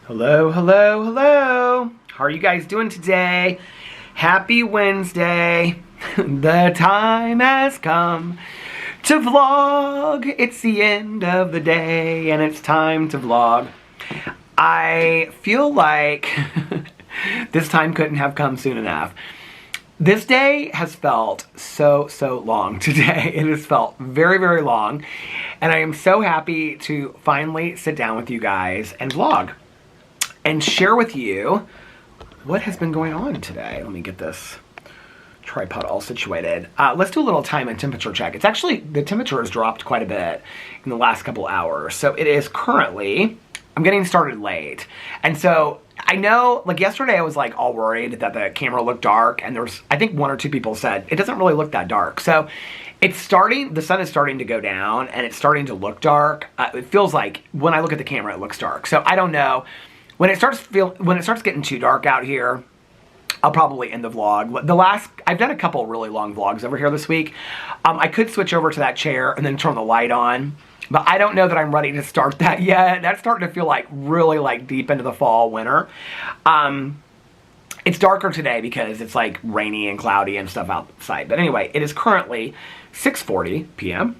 Hello, hello, hello. How are you guys doing today? Happy Wednesday. The time has come to vlog. It's the end of the day and it's time to vlog. I feel like this time couldn't have come soon enough. This day has felt so long today. It has felt very long. And I am so happy to finally sit down with you guys and vlog and share with you what has been going on today. Let me get this tripod all situated. Let's do a little time and temperature check. It's actually, the temperature has dropped quite a bit in the last couple hours. So it is currently, I'm getting started late. And so I know, like yesterday I was like all worried that the camera looked dark, and there's, I think one or two people said, it doesn't really look that dark. So it's starting, the sun is starting to go down and it's starting to look dark. It feels like when I look at the camera, it looks dark. So I don't know. When it starts getting too dark out here, I'll probably end the vlog. I've done a couple really long vlogs over here this week. I could switch over to that chair and then turn the light on, but I don't know that I'm ready to start that yet. That's starting to feel like really like deep into the fall, winter. It's darker today because it's like rainy and cloudy and stuff outside. But anyway, it is currently 6:40 p.m.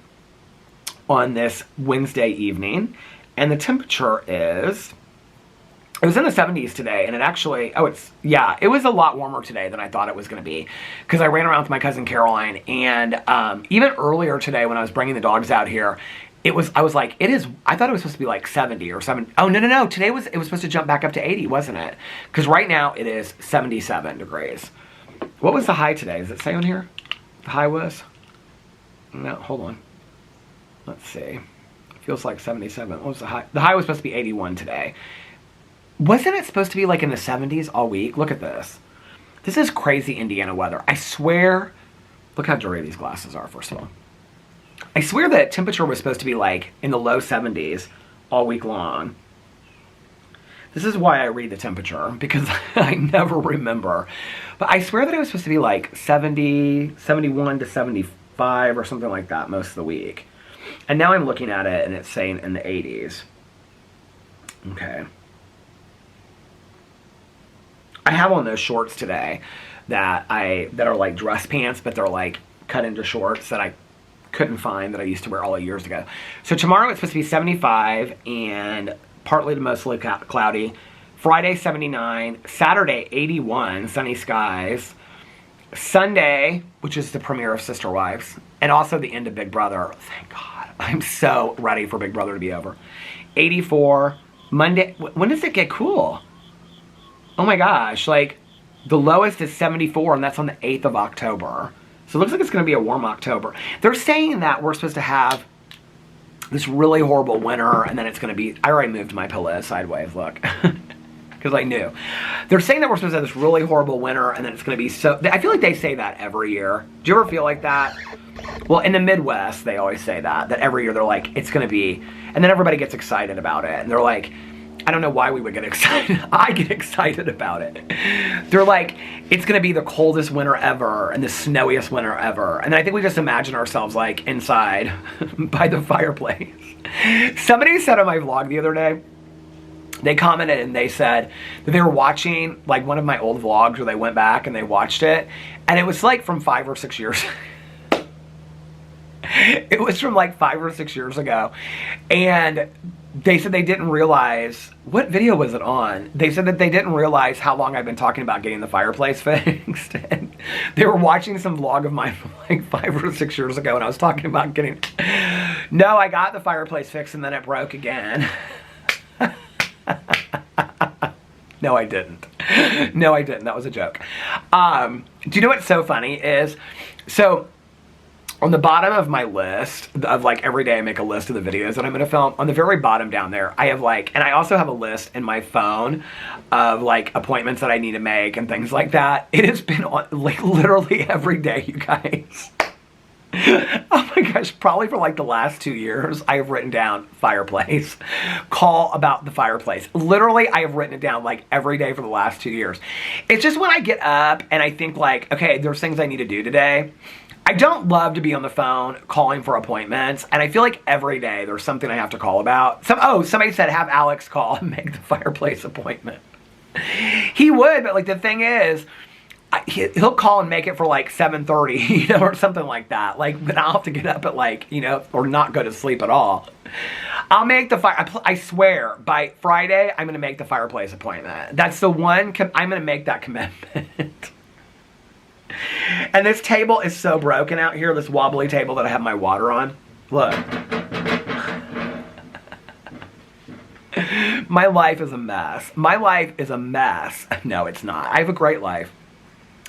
on this Wednesday evening, and the temperature is, it was in the 70s today, and it actually, it was a lot warmer today than I thought it was going to be, because I ran around with my cousin Caroline, and even earlier today when I was bringing the dogs out here, I was like, I thought it was supposed to be like 70 or 7. Oh, no, today it was supposed to jump back up to 80, wasn't it? Because right now it is 77 degrees. What was the high today? Does it say on here? The high was? No, hold on. Let's see. It feels like 77. What was the high? The high was supposed to be 81 today. Wasn't it supposed to be like in the 70s all week? Look at this. This is crazy Indiana weather. I swear, look how dirty these glasses are, first of all. I swear that temperature was supposed to be like in the low 70s all week long. This is why I read the temperature, because I never remember. But I swear that it was supposed to be like 70, 71 to 75 or something like that most of the week. And now I'm looking at it and it's saying in the 80s. Okay. I have on those shorts today that are like dress pants, but they're like cut into shorts that I couldn't find that I used to wear all the years ago. So tomorrow it's supposed to be 75 and partly to mostly cloudy. Friday 79, Saturday 81, sunny skies. Sunday, which is the premiere of Sister Wives, and also the end of Big Brother. Thank God. I'm so ready for Big Brother to be over. 84. Monday. When does it get cool? Oh my gosh, like the lowest is 74, and that's on the 8th of October. So it looks like it's going to be a warm October. They're saying that we're supposed to have this really horrible winter, and then it's going to be, I already moved my pillow sideways, look, because I knew. They're saying that we're supposed to have this really horrible winter, and then it's going to be so, I feel like they say that every year. Do you ever feel like that? Well, in the Midwest, they always say that every year they're like, it's going to be, and then everybody gets excited about it, and they're like, I don't know why we would get excited. I get excited about it. They're like, it's going to be the coldest winter ever and the snowiest winter ever. And I think we just imagine ourselves like inside by the fireplace. Somebody said on my vlog the other day, they commented and they said that they were watching like one of my old vlogs where they went back and they watched it. And it was like from 5 or 6 years. It was from like 5 or 6 years ago. And they said they didn't realize, what video was it on? They said that they didn't realize how long I've been talking about getting the fireplace fixed. And they were watching some vlog of mine from like 5 or 6 years ago, and I was talking about getting, no, I got the fireplace fixed and then it broke again. No, I didn't. No, I didn't. That was a joke. Do you know what's so funny is, so on the bottom of my list of like every day I make a list of the videos that I'm going to film, on the very bottom down there, I have like, and I also have a list in my phone of like appointments that I need to make and things like that. It has been on like literally every day, you guys. Oh my gosh, probably for like the last 2 years, I have written down fireplace, call about the fireplace. Literally, I have written it down like every day for the last 2 years. It's just when I get up and I think like, okay, there's things I need to do today, I don't love to be on the phone calling for appointments, and I feel like every day there's something I have to call about. Somebody said have Alex call and make the Fireplace appointment. He would, but like the thing is, he'll call and make it for like 7:30, or something like that. Like, then I'll have to get up at like, or not go to sleep at all. I'll make the I swear, by Friday, I'm going to make the Fireplace appointment. That's the one, I'm going to make that commitment. And this table is so broken out here, this wobbly table that I have my water on. Look. My life is a mess. My life is a mess. No, it's not. I have a great life.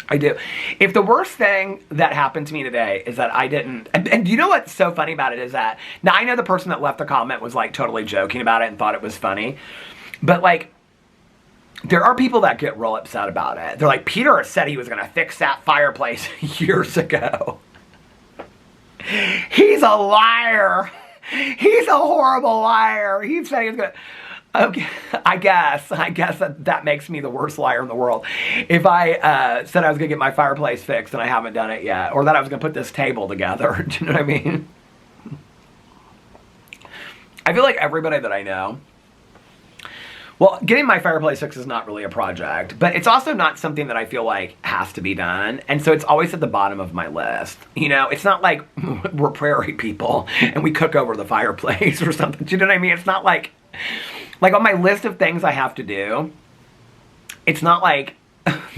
I do. If the worst thing that happened to me today is that I didn't, and you know what's so funny about it is that, now I know the person that left the comment was like totally joking about it and thought it was funny, but like, there are people that get real upset about it. They're like, Peter said he was going to fix that fireplace years ago. He's a liar. He's a horrible liar. He said he was going to... Okay, I guess that makes me the worst liar in the world. If I said I was going to get my fireplace fixed and I haven't done it yet, or that I was going to put this table together, do you know what I mean? I feel like everybody that I know, well, getting my fireplace fixed is not really a project, but it's also not something that I feel like has to be done, and so it's always at the bottom of my list. It's not like we're prairie people and we cook over the fireplace or something. Do you know what I mean? It's not like on my list of things I have to do, it's not like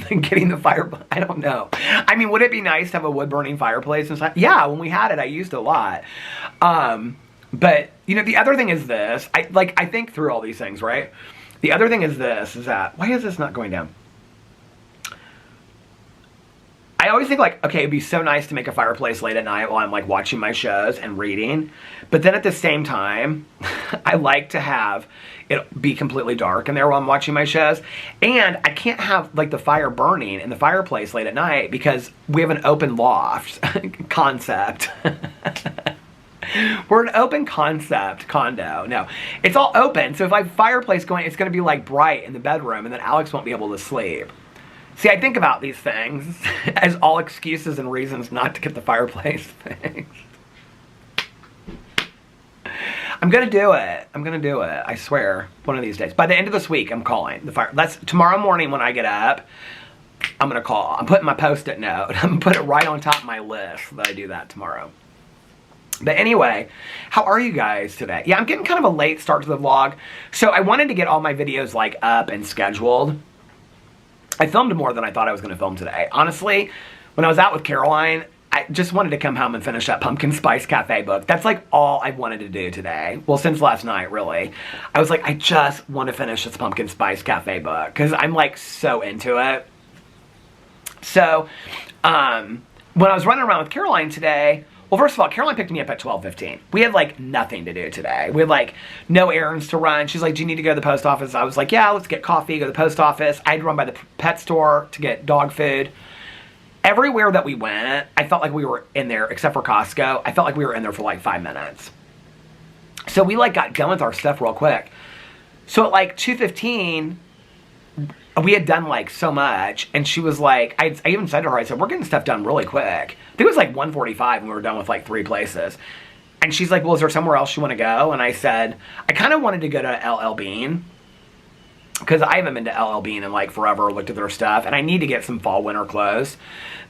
getting the fire, I don't know. I mean, would it be nice to have a wood-burning fireplace and stuff? Yeah, when we had it, I used it a lot. But, the other thing is this. I think through all these things, right? The other thing is this, is that, why is this not going down? I always think like, okay, it'd be so nice to make a fireplace late at night while I'm like watching my shows and reading. But then at the same time, I like to have it be completely dark in there while I'm watching my shows. And I can't have like the fire burning in the fireplace late at night because we have an open loft concept. We're an open concept condo. No, it's all open. So if I have fireplace going, it's going to be like bright in the bedroom and then Alex won't be able to sleep. See, I think about these things as all excuses and reasons not to get the fireplace fixed. I'm going to do it. I'm going to do it. I swear. One of these days. By the end of this week, I'm calling the fire. That's tomorrow morning when I get up. I'm going to call. I'm putting my Post-it note. I'm going to put it right on top of my list that I do that tomorrow. But anyway, how are you guys today? Yeah, I'm getting kind of a late start to the vlog. So I wanted to get all my videos like up and scheduled. I filmed more than I thought I was going to film today. Honestly, when I was out with Caroline, I just wanted to come home and finish that Pumpkin Spice Cafe book. That's like all I wanted to do today. Well, since last night, really. I was like, I just want to finish this Pumpkin Spice Cafe book because I'm like so into it. So, when I was running around with Caroline today, well, first of all, Caroline picked me up at 12:15. We had like nothing to do today. We had like no errands to run. She's like, do you need to go to the post office? I was like, yeah, let's get coffee, go to the post office. I had to run by the pet store to get dog food. Everywhere that we went, I felt like we were in there, except for Costco. I felt like we were in there for like 5 minutes. So we like got done with our stuff real quick. So at like 2:15, we had done like so much, and she was like, I even said to her, I said, we're getting stuff done really quick. I think it was like 1:45 and we were done with like 3 places. And she's like, well, is there somewhere else you want to go? And I said, I kind of wanted to go to LL Bean because I haven't been to LL Bean in like forever, looked at their stuff, and I need to get some fall winter clothes.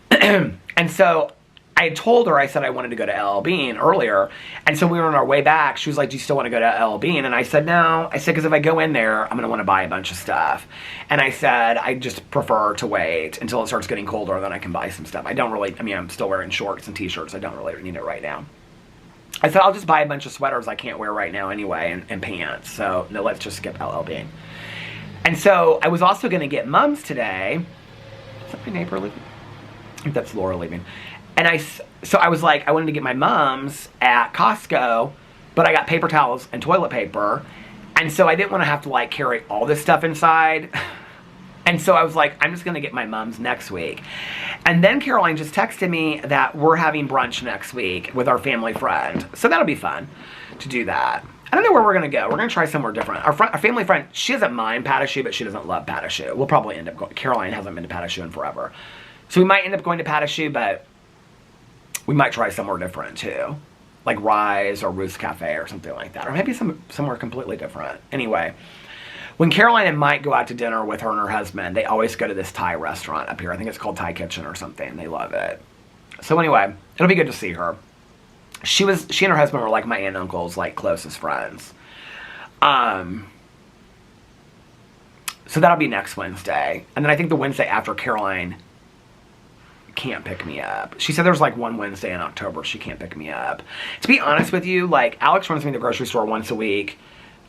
And so I had told her, I said I wanted to go to LL Bean earlier. And so we were on our way back. She was like, do you still want to go to LL Bean? And I said, no. I said, because if I go in there, I'm going to want to buy a bunch of stuff. And I said, I just prefer to wait until it starts getting colder, then I can buy some stuff. I don't really, I mean, I'm still wearing shorts and t-shirts. I don't really need it right now. I said, I'll just buy a bunch of sweaters I can't wear right now anyway, and pants. So, no, let's just skip LL Bean. And so I was also going to get Mom's today. Is that my neighbor leaving? I think that's Laura leaving. And so I was like, I wanted to get my Mom's at Costco, but I got paper towels and toilet paper. And so I didn't want to have to like carry all this stuff inside. And so I was like, I'm just going to get my Mom's next week. And then Caroline just texted me that we're having brunch next week with our family friend. So that'll be fun to do that. I don't know where we're going to go. We're going to try somewhere different. Our family friend, she doesn't mind Patachou, but she doesn't love Patachou. We'll probably end up going. Caroline hasn't been to Patachou in forever. So we might end up going to Patachou, but we might try somewhere different too. Like Rise or Ruth's Cafe or something like that. Or maybe somewhere completely different. Anyway, when Caroline and Mike go out to dinner with her and her husband, they always go to this Thai restaurant up here. I think it's called Thai Kitchen or something. They love it. So anyway, it'll be good to see her. She and her husband were like my aunt and uncle's like closest friends. So that'll be next Wednesday. And then I think the Wednesday after, Caroline can't pick me up. She said there's like one Wednesday in October she can't pick me up. To be honest with you, like Alex runs me to the grocery store once a week.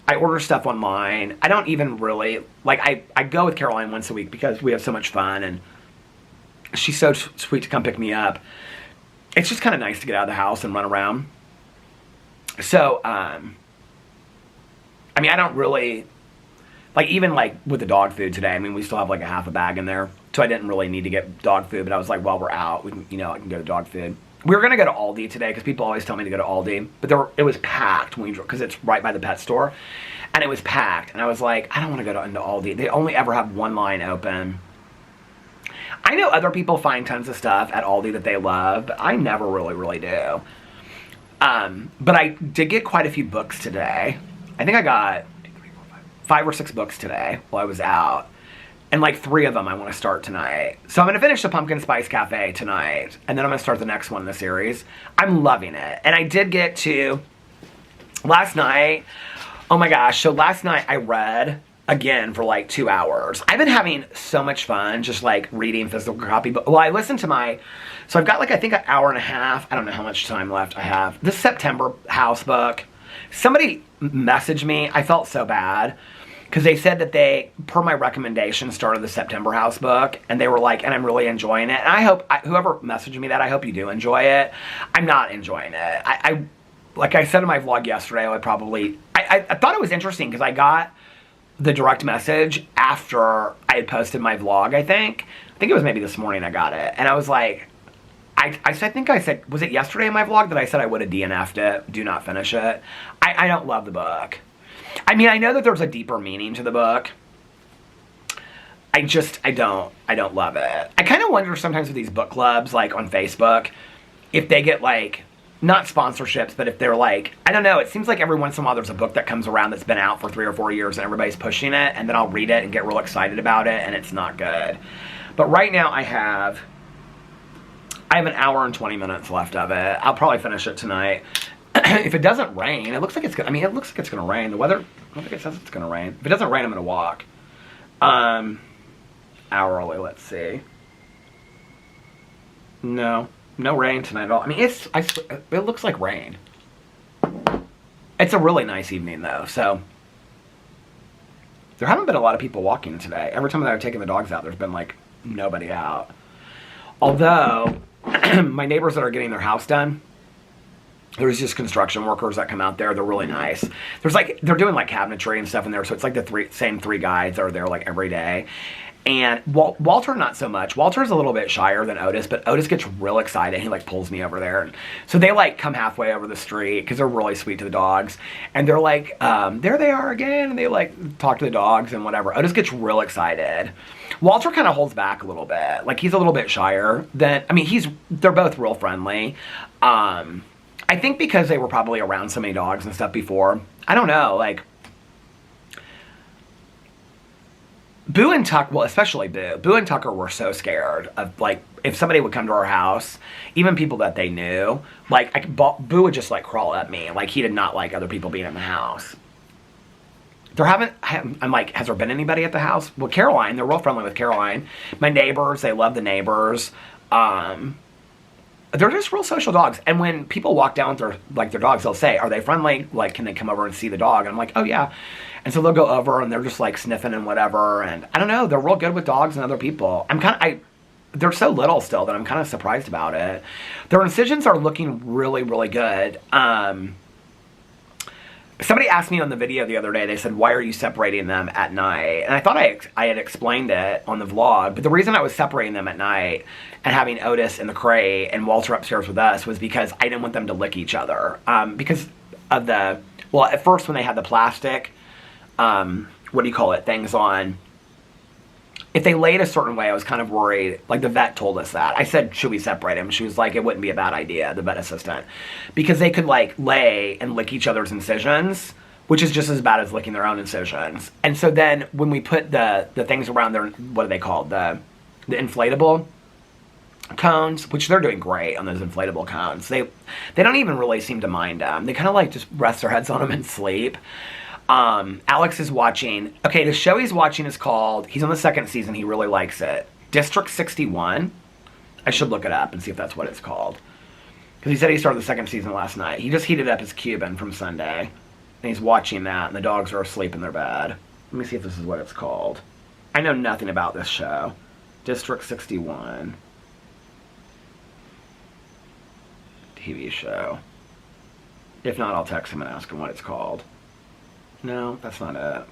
I order stuff online. I don't even really, like I go with Caroline once a week because we have so much fun and she's so sweet to come pick me up. It's just kind of nice to get out of the house and run around. So, I mean, I don't really, like even like with the dog food today, I mean, we still have like a half a bag in there. So I didn't really need to get dog food, but I was like, while we're out, we can, I can go to dog food. We were going to go to Aldi today because people always tell me to go to Aldi, but it was packed when because it's right by the pet store, and it was packed. And I was like, I don't want to go into Aldi. They only ever have one line open. I know other people find tons of stuff at Aldi that they love, but I never really do. But I did get quite a few books today. I think I got 5 or 6 books today while I was out. And like 3 of them I want to start tonight. So I'm going to finish the Pumpkin Spice Cafe tonight. And then I'm going to start the next one in the series. I'm loving it. And I did get to, last night, oh my gosh. So last night I read again for like 2 hours. I've been having so much fun just like reading physical copy. But well, I listened to so I've got like I think an hour and a half. I don't know how much time left I have. This September house book. Somebody messaged me. I felt so bad. Because they said that they, per my recommendation, started the September house book. And they were like, and I'm really enjoying it. And I hope, whoever messaged me that, I hope you do enjoy it. I'm not enjoying it. I like I said in my vlog yesterday, I would probably, I thought it was interesting because I got the direct message after I had posted my vlog, I think. I think it was maybe this morning I got it. And I was like, I think I said, was it yesterday in my vlog that I said I would have DNF'd it, do not finish it? I don't love the book. I mean, I know that there's a deeper meaning to the book. I don't love it. I kind of wonder sometimes with these book clubs, like on Facebook, if they get like, not sponsorships, but if they're like, I don't know, it seems like every once in a while there's a book that comes around that's been out for 3 or 4 years and everybody's pushing it, and then I'll read it and get real excited about it, and it's not good. But right now I have an hour and 20 minutes left of it. I'll probably finish it tonight. If it doesn't rain, it looks like it's gonna, it looks like it's gonna rain. The weather, I don't think it says it's gonna rain. If it doesn't rain, I'm gonna walk. Hourly, let's see. No rain tonight at all. I mean, it looks like rain. It's a really nice evening though, so. There haven't been a lot of people walking today. Every time that I've taken the dogs out, there's been like nobody out. Although, my neighbors that are getting their house done, there's just construction workers that come out there. They're really nice. They're doing like cabinetry and stuff in there. So it's like the same three guys that are there like every day. And Walter, not so much. Walter's a little bit shyer than Otis, but Otis gets real excited. He like pulls me over there. And so they like come halfway over the street because they're really sweet to the dogs. And they're like, there they are again. And they like talk to the dogs and whatever. Otis gets real excited. Walter kind of holds back a little bit. Like he's a little bit shyer than, I mean, they're both real friendly. I think because they were probably around so many dogs and stuff before. I don't know, like, Boo and Tucker, well, especially Boo. Boo and Tucker were so scared of, like, if somebody would come to our house, even people that they knew, like, Boo would just, like, crawl at me. Like, he did not like other people being in the house. I'm like, has there been anybody at the house? Well, Caroline, they're real friendly with Caroline. My neighbors, they love the neighbors. They're just real social dogs. And when people walk down with their dogs, they'll say, are they friendly? Like, can they come over and see the dog? And I'm like, oh, yeah. And so they'll go over and they're just, like, sniffing and whatever. And I don't know. They're real good with dogs and other people. They're so little still that I'm kind of surprised about it. Their incisions are looking really, really good. Somebody asked me on the video the other day, they said, why are you separating them at night? And I thought I had explained it on the vlog, but the reason I was separating them at night and having Otis in the crate and Walter upstairs with us was because I didn't want them to lick each other. Because of well, at first when they had the plastic, things on if they laid a certain way, I was kind of worried. Like, the vet told us that. I said, should we separate him? She was like, it wouldn't be a bad idea, the vet assistant. Because they could, like, lay and lick each other's incisions, which is just as bad as licking their own incisions. And so then when we put the things around their, what are they called? The inflatable cones, which they're doing great on those inflatable cones. They don't even really seem to mind them. They kind of, like, just rest their heads on them and sleep. Alex is watching. Okay, the show he's watching is called, he's on the 2nd season, he really likes it, District 61. I should look it up and see if that's what it's called. Because he said he started the 2nd season last night. He just heated up his Cuban from Sunday. And he's watching that, and the dogs are asleep in their bed. Let me see if this is what it's called. I know nothing about this show. District 61. TV show. If not, I'll text him and ask him what it's called. No, that's not it.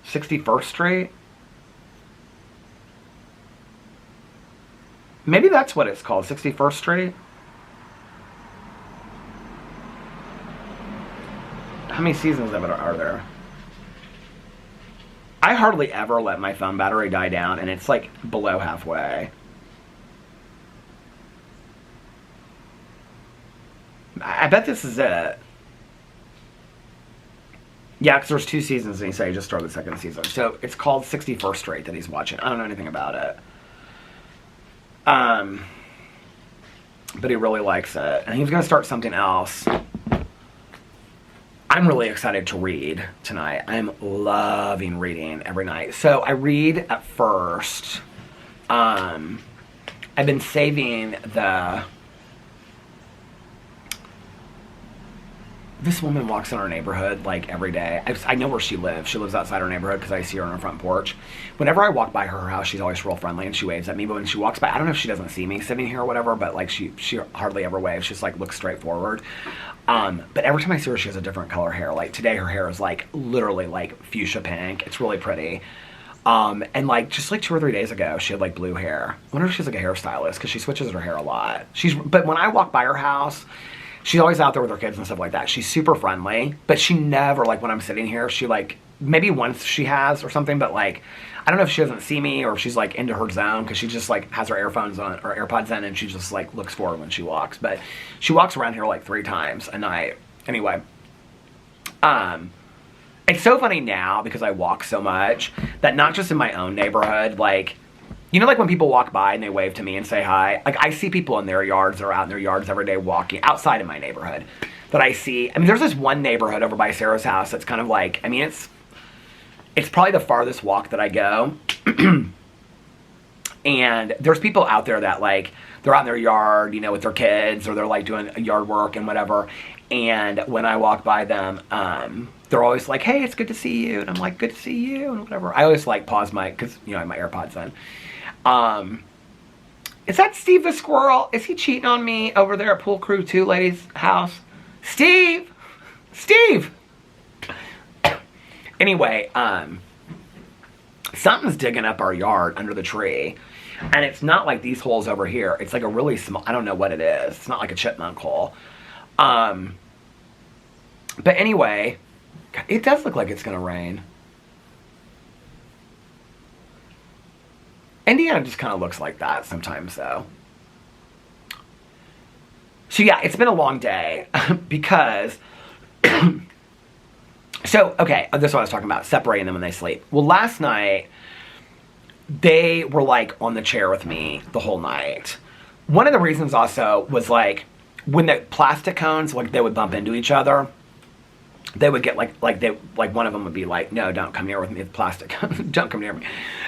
61st Street? Maybe that's what it's called, 61st Street? How many seasons of it are there? I hardly ever let my phone battery die down, and it's like below halfway. I bet this is it. Yeah, because there's 2 seasons, and he said he just started the 2nd season. So it's called 61st Street that he's watching. I don't know anything about it. But he really likes it. And he's going to start something else. I'm really excited to read tonight. I'm loving reading every night. So I read at first. I've been saving this woman walks in our neighborhood like every day. I know where she lives. She lives outside our neighborhood because I see her on her front porch. Whenever I walk by her house, she's always real friendly and she waves at me. But when she walks by, I don't know if she doesn't see me sitting here or whatever, but like she hardly ever waves. She's like looks straight forward. But every time I see her, she has a different color hair. Like today, her hair is like literally like fuchsia pink. It's really pretty. And like just like 2 or 3 days ago, she had like blue hair. I wonder if she's like a hairstylist because she switches her hair a lot. But when I walk by her house, she's always out there with her kids and stuff like that. She's super friendly, but she never, like, when I'm sitting here, she, like, maybe once she has or something, but, like, I don't know if she doesn't see me or if she's, like, into her zone because she just, like, has her earphones on or AirPods in and she just, like, looks forward when she walks. But she walks around here, like, 3 times a night. Anyway, it's so funny now because I walk so much that not just in my own neighborhood, like, you know, like when people walk by and they wave to me and say hi? Like, I see people in their yards or out in their yards every day walking outside of my neighborhood that I see. I mean, there's this one neighborhood over by Sarah's house that's kind of like, I mean, it's probably the farthest walk that I go. And there's people out there that, like, they're out in their yard, you know, with their kids or they're, like, doing yard work and whatever. And when I walk by them, they're always like, hey, it's good to see you. And I'm like, good to see you and whatever. I always, like, pause because, you know, I have my AirPods in. Is that Steve the squirrel? Is he cheating on me over there at Pool Crew 2 lady's house? Steve! Steve! Anyway, something's digging up our yard under the tree. And it's not like these holes over here. It's like a really small, I don't know what it is. It's not like a chipmunk hole. But anyway, it does look like it's going to rain. Indiana just kind of looks like that sometimes, though. So, yeah, it's been a long day because... So, okay, this is what I was talking about, separating them when they sleep. Well, last night, they were, like, on the chair with me the whole night. One of the reasons also was, like, when the plastic cones, like, they would bump into each other... They would get like one of them would be like, no, don't come near with me with plastic. Don't come near me.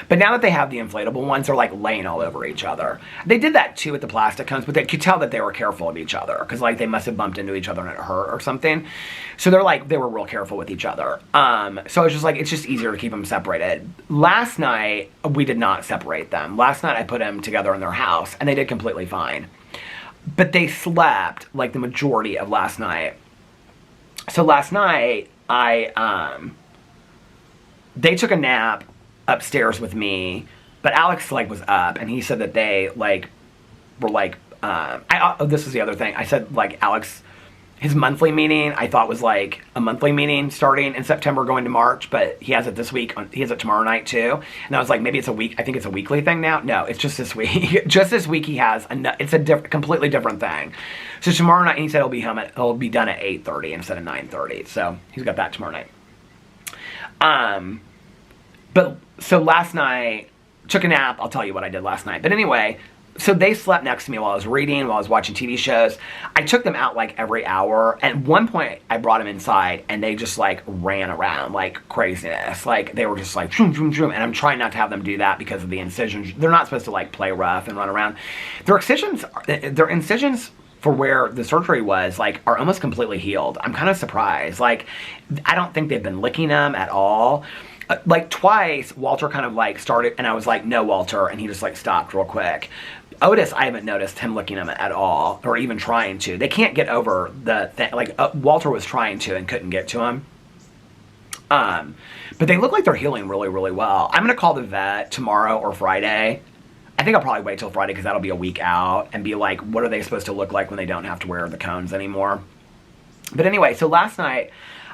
But now that they have the inflatable ones, they're like laying all over each other. They did that too with the plastic cones, but they could tell that they were careful of each other because like they must have bumped into each other and it hurt or something. So they were real careful with each other. So it's just like, it's just easier to keep them separated. Last night, we did not separate them. Last night I put them together in their house and they did completely fine. But they slept like the majority of last night. So last night, they took a nap upstairs with me, but Alex, like, was up, and he said that they, like, were, like, this is the other thing. I said, like, Alex his monthly meeting, I thought was like a monthly meeting starting in September going to March, but he has it this week. He has it tomorrow night too. And I was like, maybe it's a week. I think it's a weekly thing now. No, it's just this week. Just this week he has, it's a completely different thing. So tomorrow night, he said it'll be done at 8:30 instead of 9:30. So he's got that tomorrow night. But so last night, took a nap. I'll tell you what I did last night. But anyway, so they slept next to me while I was reading, while I was watching TV shows. I took them out like every hour. At one point, I brought them inside, and they just like ran around like craziness. Like they were just like, vroom, vroom, vroom. And I'm trying not to have them do that because of the incisions. They're not supposed to like play rough and run around. Their incisions for where the surgery was, like, are almost completely healed. I'm kind of surprised. Like, I don't think they've been licking them at all. Like, twice, Walter kind of, like, started, and I was like, no, Walter, and he just, like, stopped real quick. Otis, I haven't noticed him licking them at all, or even trying to. They can't get over the thing. Like, Walter was trying to and couldn't get to him. But they look like they're healing really, really well. I'm going to call the vet tomorrow or Friday. I think I'll probably wait till Friday because that'll be a week out and be like, what are they supposed to look like when they don't have to wear the cones anymore? But anyway, so last night,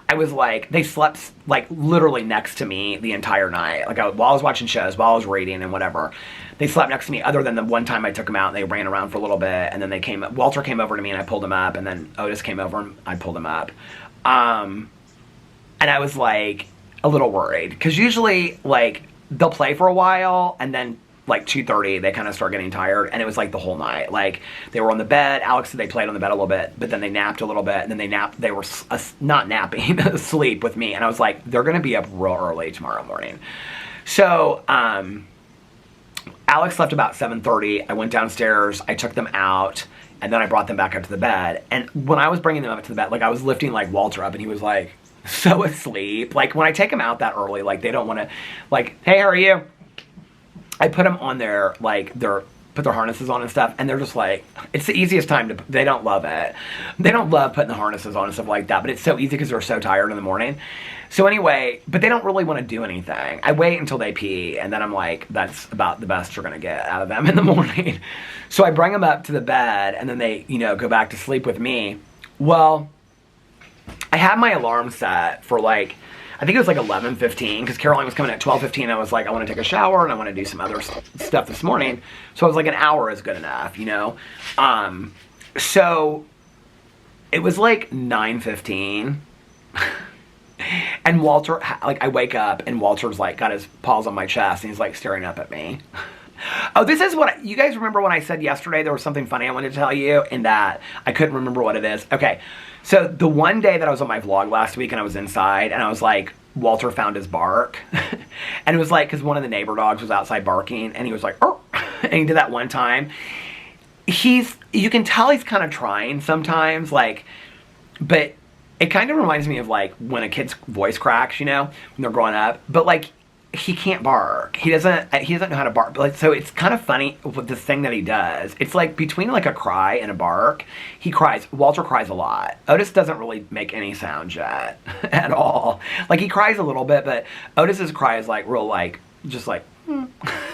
I was like, they slept like literally next to me the entire night. Like while I was watching shows, while I was reading and whatever, they slept next to me other than the one time I took them out and they ran around for a little bit. And then Walter came over to me and I pulled him up, and then Otis came over and I pulled him up. And I was like a little worried because usually like they'll play for a while and then like 2:30 they kind of start getting tired, and it was like the whole night. Like they were on the bed. Alex said they played on the bed a little bit, but then they napped a little bit, and then they were not napping, asleep with me, and I was like, they're gonna be up real early tomorrow morning. So Alex left about 7:30. I went downstairs, I took them out, and then I brought them back up to the bed. And when I was bringing them up to the bed, like I was lifting like Walter up, and he was like so asleep. Like when I take them out that early, like they don't want to, like, hey, how are you? I put them on their, like, put their harnesses on and stuff, and they're just like, it's the easiest time to, they don't love it. They don't love putting the harnesses on and stuff like that, but it's so easy because they're so tired in the morning. So anyway, but they don't really want to do anything. I wait until they pee, and then I'm like, that's about the best you're going to get out of them in the morning. So I bring them up to the bed, and then they, you know, go back to sleep with me. Well, I had my alarm set for like, I think it was like 11:15 because Caroline was coming at 12:15. I was like, I want to take a shower and I want to do some other stuff this morning. So I was like, an hour is good enough, you know? So it was like 9:15 and Walter, like I wake up and Walter's like got his paws on my chest and he's like staring up at me. Oh, this is what, you guys remember when I said yesterday there was something funny I wanted to tell you and that I couldn't remember what it is? Okay, so the one day that I was on my vlog last week and I was inside and I was like, Walter found his bark. And it was like, because one of the neighbor dogs was outside barking and he was like, oh, and he did that one time. You can tell he's kind of trying sometimes, like, but it kind of reminds me of like when a kid's voice cracks, you know, when they're growing up, but like, he can't bark. He doesn't know how to bark. But like, so it's kind of funny with this thing that he does. It's like between like a cry and a bark, he cries. Walter cries a lot. Otis doesn't really make any sound yet at all. Like he cries a little bit, but Otis's cry is like real, like just like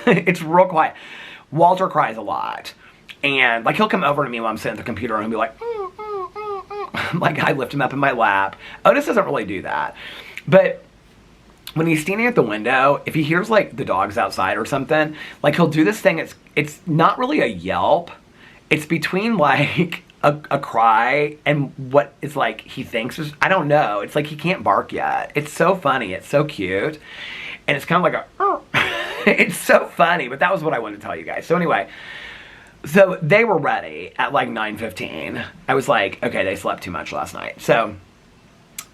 it's real quiet. Walter cries a lot, and like he'll come over to me while I'm sitting at the computer and he'll be like, like I lift him up in my lap. Otis doesn't really do that, but when he's standing at the window, if he hears like the dogs outside or something, like he'll do this thing. It's not really a yelp. It's between like a cry and what is like he thinks is, I don't know. It's like he can't bark yet. It's so funny. It's so cute. And it's kind of like it's so funny, but that was what I wanted to tell you guys. So anyway, so they were ready at like 9:15. I was like, okay, they slept too much last night. So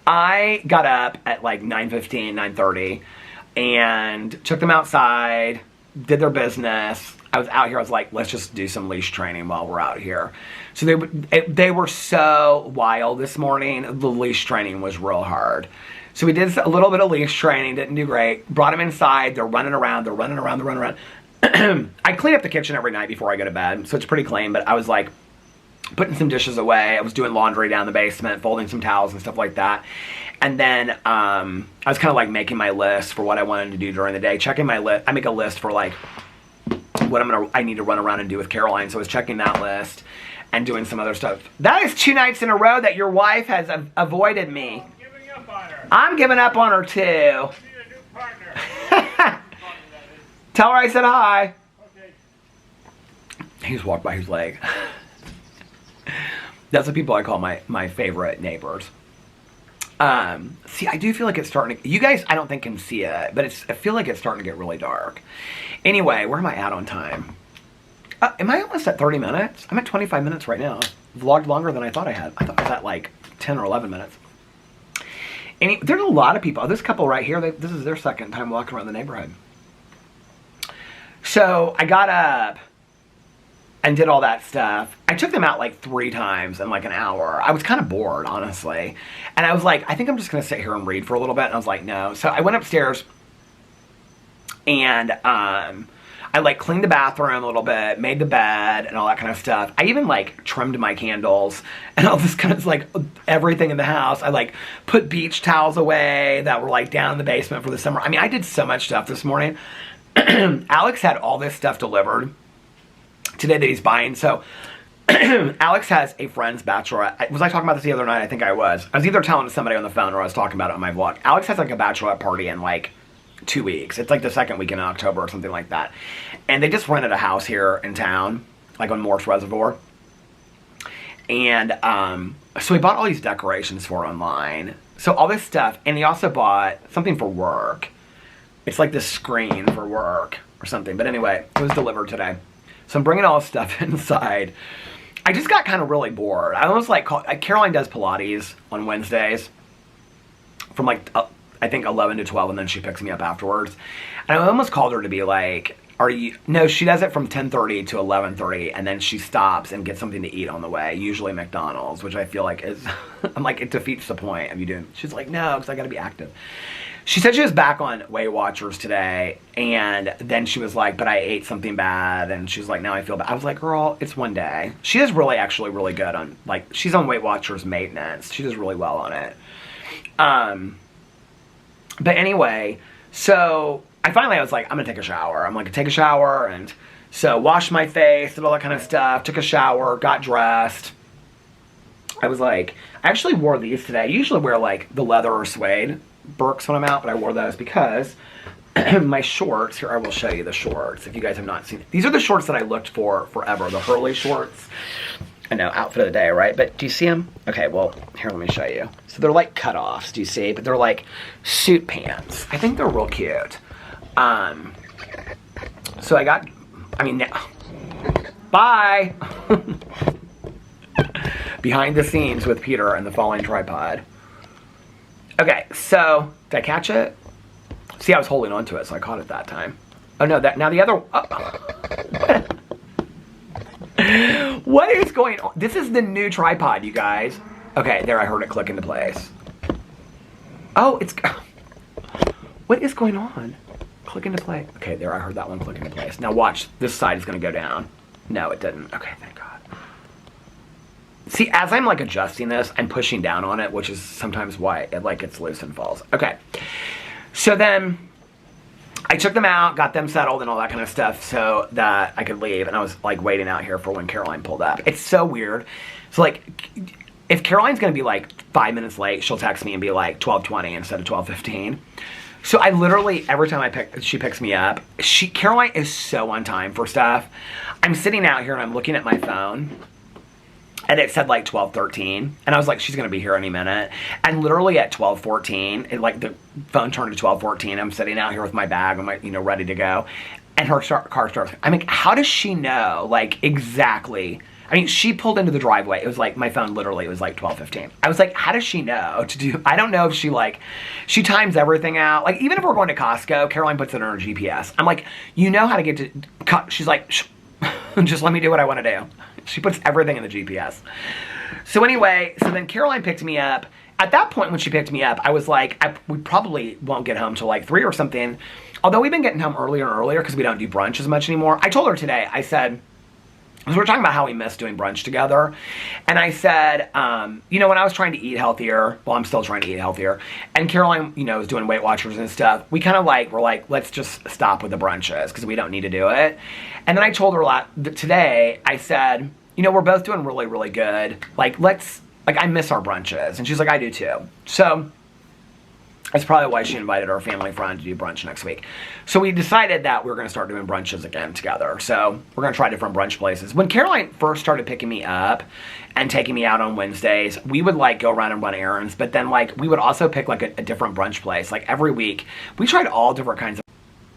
I got up at like 9:15, 9:30 and took them outside, did their business. I was out here, I was like, let's just do some leash training while we're out here. So they were so wild this morning. The leash training was real hard. So we did a little bit of leash training, didn't do great. Brought them inside, they're running around. I clean up the kitchen every night before I go to bed, so it's pretty clean, but I was like, putting some dishes away. I was doing laundry down the basement, folding some towels and stuff like that. And then I was kind of like making my list for what I wanted to do during the day. Checking my list. I make a list for like what I need to run around and do with Caroline. So I was checking that list. and doing some other stuff. That is 2 nights in a row that your wife has avoided me. I'm giving up on her. I'm giving up on her too. I need a new partner. Tell her I said hi. Okay. He just walked by his leg. That's the people I call my favorite neighbors. See, I do feel like it's starting to, you guys I don't think can see it, but I feel like it's starting to get really dark. Anyway, where am I at on time? Am I almost at 30 minutes? I'm at 25 minutes right now. Vlogged longer than I thought I had. I thought I was at like 10 or 11 minutes. There's a lot of people. This couple right here, this is their second time walking around the neighborhood. So I got up and did all that stuff. I took them out like 3 times in like an hour. I was kind of bored, honestly. And I was like, I think I'm just going to sit here and read for a little bit. And I was like, no. So I went upstairs and I like cleaned the bathroom a little bit, made the bed and all that kind of stuff. I even like trimmed my candles and all this kind of like everything in the house. I like put beach towels away that were like down in the basement for the summer. I mean, I did so much stuff this morning. Alex had all this stuff delivered today that he's buying. So Alex has a friend's bachelorette. Was I talking about this the other night? I think I was. I was either telling somebody on the phone or I was talking about it on my vlog. Alex has like a bachelorette party in like 2 weeks. It's like the second week in October or something like that. And they just rented a house here in town, like on Morse Reservoir. And so he bought all these decorations for online. So all this stuff. And he also bought something for work. It's like this screen for work or something. But anyway, it was delivered today. So I'm bringing all this stuff inside. I just got kind of really bored. I almost like, Caroline does Pilates on Wednesdays from like, I think 11 to 12, and then she picks me up afterwards. And I almost called her to be like, no, she does it from 10:30 to 11:30, and then she stops and gets something to eat on the way, usually McDonald's, which I feel like is, I'm like, it defeats the point of you doing. She's like, no, because I got to be active. She said she was back on Weight Watchers today, and then she was like, but I ate something bad, and she's like, now I feel bad. I was like, girl, it's one day. She is really, actually really good on, like, she's on Weight Watchers maintenance. She does really well on it. But anyway, so I was like, I'm gonna take a shower. I'm like, take a shower, and so washed my face, did all that kind of stuff, took a shower, got dressed. I was like, I actually wore these today. I usually wear like the leather or suede Birks when I'm out, but I wore those because my shorts, here I will show you the shorts if you guys have not seen. These are the shorts that I looked for forever, the Hurley shorts. I know, outfit of the day, right? But do you see them? Okay, well, here, let me show you. So they're like cutoffs, do you see? But they're like suit pants. I think they're real cute. So I got, bye! Behind the scenes with Peter and the falling tripod. Okay, so, did I catch it? See, I was holding on to it, so I caught it that time. Oh no, now the other, what is going on? This is the new tripod, you guys. Okay, there, I heard it click into place. Oh, what is going on? Click into place. Okay, there, I heard that one click into place. Now watch, this side is gonna go down. No, it didn't. Okay, thank God. See, as I'm like adjusting this, I'm pushing down on it, which is sometimes why it like gets loose and falls. Okay, so then I took them out, got them settled and all that kind of stuff so that I could leave. And I was like waiting out here for when Caroline pulled up. It's so weird. So like, if Caroline's gonna be like 5 minutes late, she'll text me and be like 12:20 instead of 12:15. So I literally, every time she picks me up, Caroline is so on time for stuff. I'm sitting out here and I'm looking at my phone. And it said like 12:13, and I was like, she's gonna be here any minute. And literally at 12:14, like the phone turned to 12:14. I'm sitting out here with my bag, I'm like, ready to go, and her car starts. I mean, how does she know like exactly? I mean, she pulled into the driveway. It was like my phone literally. It was like 12:15. I was like, how does she know to do? I don't know if she times everything out. Like even if we're going to Costco, Caroline puts it on her GPS. I'm like, you know how to get to? She's like, just let me do what I want to do. She puts everything in the GPS. So anyway, so then Caroline picked me up. At that point when she picked me up, I was like, we probably won't get home till like 3 or something. Although we've been getting home earlier and earlier because we don't do brunch as much anymore. I told her today, I said, because we were talking about how we miss doing brunch together. And I said, when I was trying to eat healthier, well, I'm still trying to eat healthier. And Caroline, was doing Weight Watchers and stuff. We kind of we're like, let's just stop with the brunches because we don't need to do it. And then I told her today, I said, we're both doing really, really good. Like, I miss our brunches. And she's like, I do too. So that's probably why she invited our family friend to do brunch next week. So we decided that we were going to start doing brunches again together. So we're going to try different brunch places. When Caroline first started picking me up and taking me out on Wednesdays, we would like go around and run errands. But then like we would also pick like a different brunch place. Like every week, we tried all different kinds of...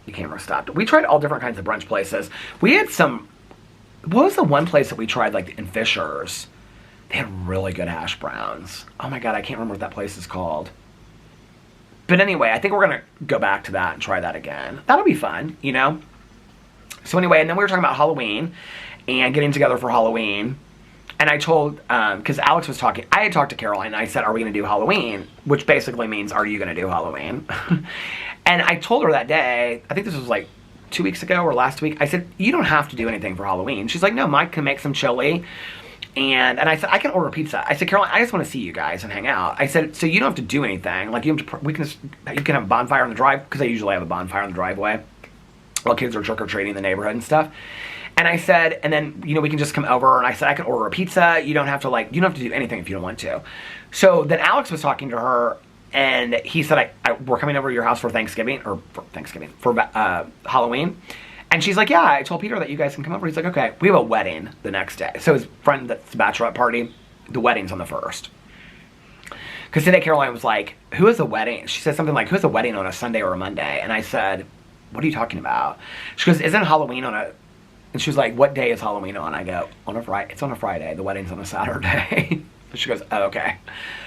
The camera stopped. We tried all different kinds of brunch places. We had some... What was the one place that we tried like in Fishers? They had really good hash browns. Oh my God, I can't remember what that place is called. But anyway, I think we're going to go back to that and try that again. That'll be fun, So anyway, and then we were talking about Halloween and getting together for Halloween. And I told, because Alex was talking, I had talked to Caroline and I said, are we going to do Halloween? Which basically means, are you going to do Halloween? And I told her that day, I think this was like 2 weeks ago or last week, I said, you don't have to do anything for Halloween. She's like, no, Mike can make some chili. And I said, I can order pizza. I said, Caroline, I just want to see you guys and hang out. I said, so you don't have to do anything. Like, you can have a bonfire on the drive, because I usually have a bonfire on the driveway while kids are trick-or-treating in the neighborhood and stuff. And I said, and then, we can just come over. And I said, I can order a pizza. You don't have to do anything if you don't want to. So then Alex was talking to her, and he said, we're coming over to your house for Halloween. And she's like, yeah, I told Peter that you guys can come over. He's like, okay. We have a wedding the next day. So his friend, that's the bachelorette party, the wedding's on the 1st. Because today Caroline was like, who is the wedding? She said something like, who has a wedding on a Sunday or a Monday? And I said, what are you talking about? She goes, isn't Halloween on a... And she was like, what day is Halloween on? I go, on a Friday. It's on a Friday. The wedding's on a Saturday. She goes, oh, okay.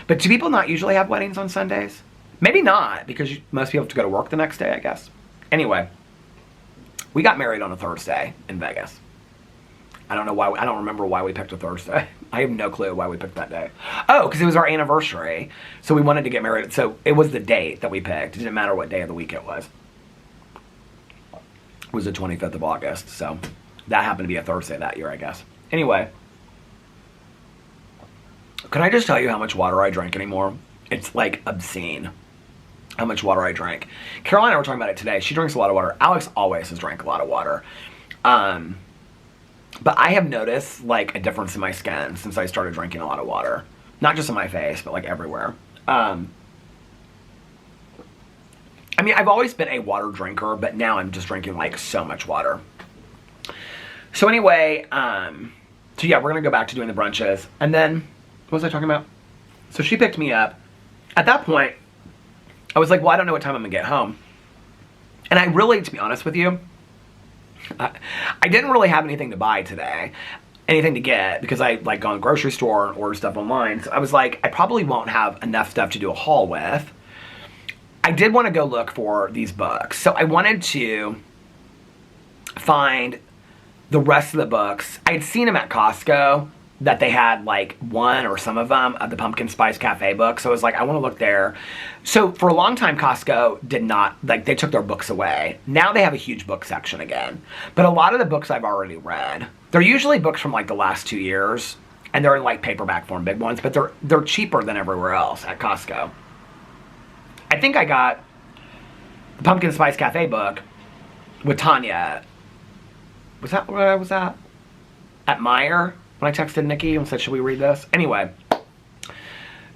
But do people not usually have weddings on Sundays? Maybe not, because most people have to go to work the next day, I guess. Anyway. We got married on a Thursday in Vegas. I don't know why. I don't remember why we picked a Thursday. I have no clue why we picked that day. Oh, because it was our anniversary. So we wanted to get married. So it was the date that we picked. It didn't matter what day of the week it was. It was the 25th of August. So that happened to be a Thursday that year, I guess. Anyway. Can I just tell you how much water I drink anymore? It's like obscene. How much water I drink. Caroline and I were talking about it today. She drinks a lot of water. Alex always has drank a lot of water. But I have noticed like a difference in my skin since I started drinking a lot of water. Not just on my face, but like everywhere. I mean, I've always been a water drinker, but now I'm just drinking like so much water. So anyway, so yeah, we're going to go back to doing the brunches. And then, what was I talking about? So she picked me up. At that point, I was like, well, I don't know what time I'm going to get home. And I really, to be honest with you, I didn't really have anything to buy today. Anything to get, because I like gone to the grocery store and ordered stuff online. So I was like, I probably won't have enough stuff to do a haul with. I did want to go look for these books. So I wanted to find the rest of the books. I had seen them at Costco, that they had like one or some of them of the Pumpkin Spice Cafe books. So I was like, I want to look there. So for a long time, Costco did not, like they took their books away. Now they have a huge book section again. But a lot of the books I've already read. They're usually books from like the last 2 years. And they're in like paperback form, big ones. But they're cheaper than everywhere else at Costco. I think I got the Pumpkin Spice Cafe book with Tanya. Was that where I was at? At Meijer? When I texted Nikki and said, should we read this? Anyway.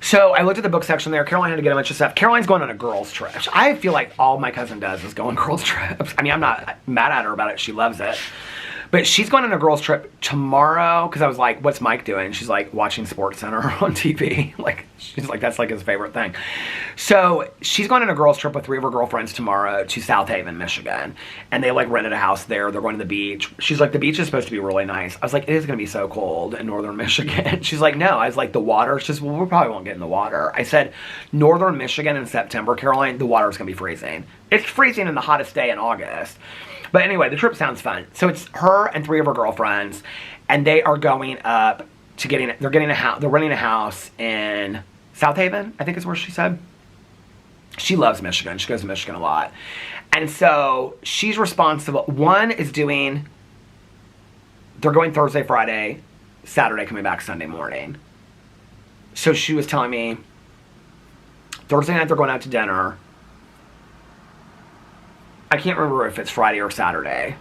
So I looked at the book section there. Caroline had to get a bunch of stuff. Caroline's going on a girls' trip. I feel like all my cousin does is go on girls' trips. I mean, I'm not mad at her about it. She loves it. But she's going on a girls' trip tomorrow, because I was like, what's Mike doing? She's like, watching Sports Center on TV. Like, she's like, that's like his favorite thing. So she's going on a girls' trip with 3 of her girlfriends tomorrow to South Haven, Michigan. And they like rented a house there. They're going to the beach. She's like, the beach is supposed to be really nice. I was like, it is going to be so cold in northern Michigan. She's like, no. I was like, the water? She's well, we probably won't get in the water. I said, northern Michigan in September, Caroline, the water is going to be freezing. It's freezing in the hottest day in August. But anyway, the trip sounds fun. So it's her and 3 of her girlfriends, and they are going up to they're renting a house in South Haven, I think is where she said. She loves Michigan. She goes to Michigan a lot. And so she's responsible. One is they're going Thursday, Friday, Saturday, coming back Sunday morning. So she was telling me Thursday night they're going out to dinner. I can't remember if it's Friday or Saturday.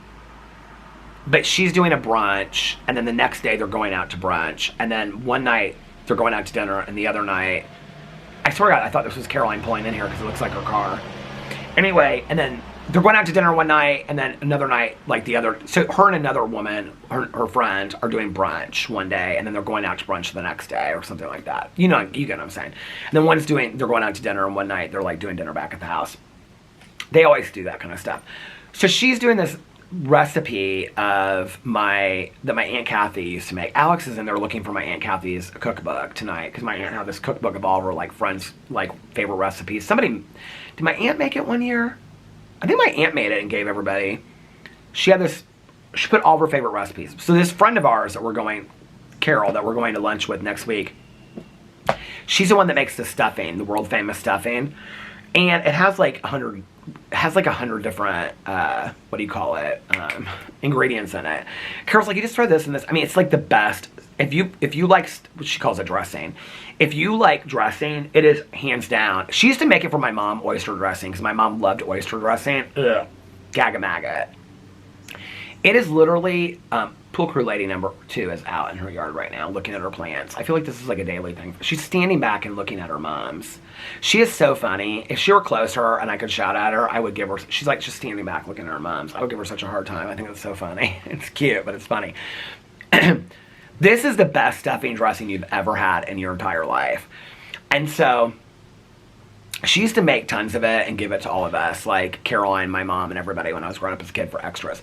but she's doing a brunch, and then the next day they're going out to brunch, and then one night they're going out to dinner, and the other night, I swear to God, I thought this was Caroline pulling in here because it looks like her car. Anyway, and then they're going out to dinner one night, and then another night, like the other, so her and another woman, her friend, are doing brunch one day, and then they're going out to brunch the next day, or something like that. You know, you get what I'm saying. And then they're going out to dinner, and one night they're like doing dinner back at the house. They always do that kind of stuff. So she's doing this recipe of that my Aunt Kathy used to make. Alex is in there looking for my Aunt Kathy's cookbook tonight, because my aunt had this cookbook of all of her like friends' like favorite recipes. Did my aunt make it one year? I think my aunt made it and gave everybody. She put all of her favorite recipes. So this friend of ours Carol, that we're going to lunch with next week, she's the one that makes the stuffing, the world famous stuffing. And it has like 100 different, ingredients in it. Carol's like, you just throw this and this. I mean, it's like the best. If you like, what she calls it, dressing. If you like dressing, it is hands down. She used to make it for my mom, oyster dressing, because my mom loved oyster dressing. Ugh. Gag-a-maggot. It is literally, Pool Crew Lady number 2 is out in her yard right now looking at her plants. I feel like this is like a daily thing. She's standing back and looking at her mums. She is so funny. If she were close to her and I could shout at her, I would give her, she's like just standing back looking at her mums. I would give her such a hard time. I think it's so funny. It's cute, but it's funny. This is the best stuffing dressing you've ever had in your entire life. And so she used to make tons of it and give it to all of us, like Caroline, my mom, and everybody when I was growing up as a kid for extras.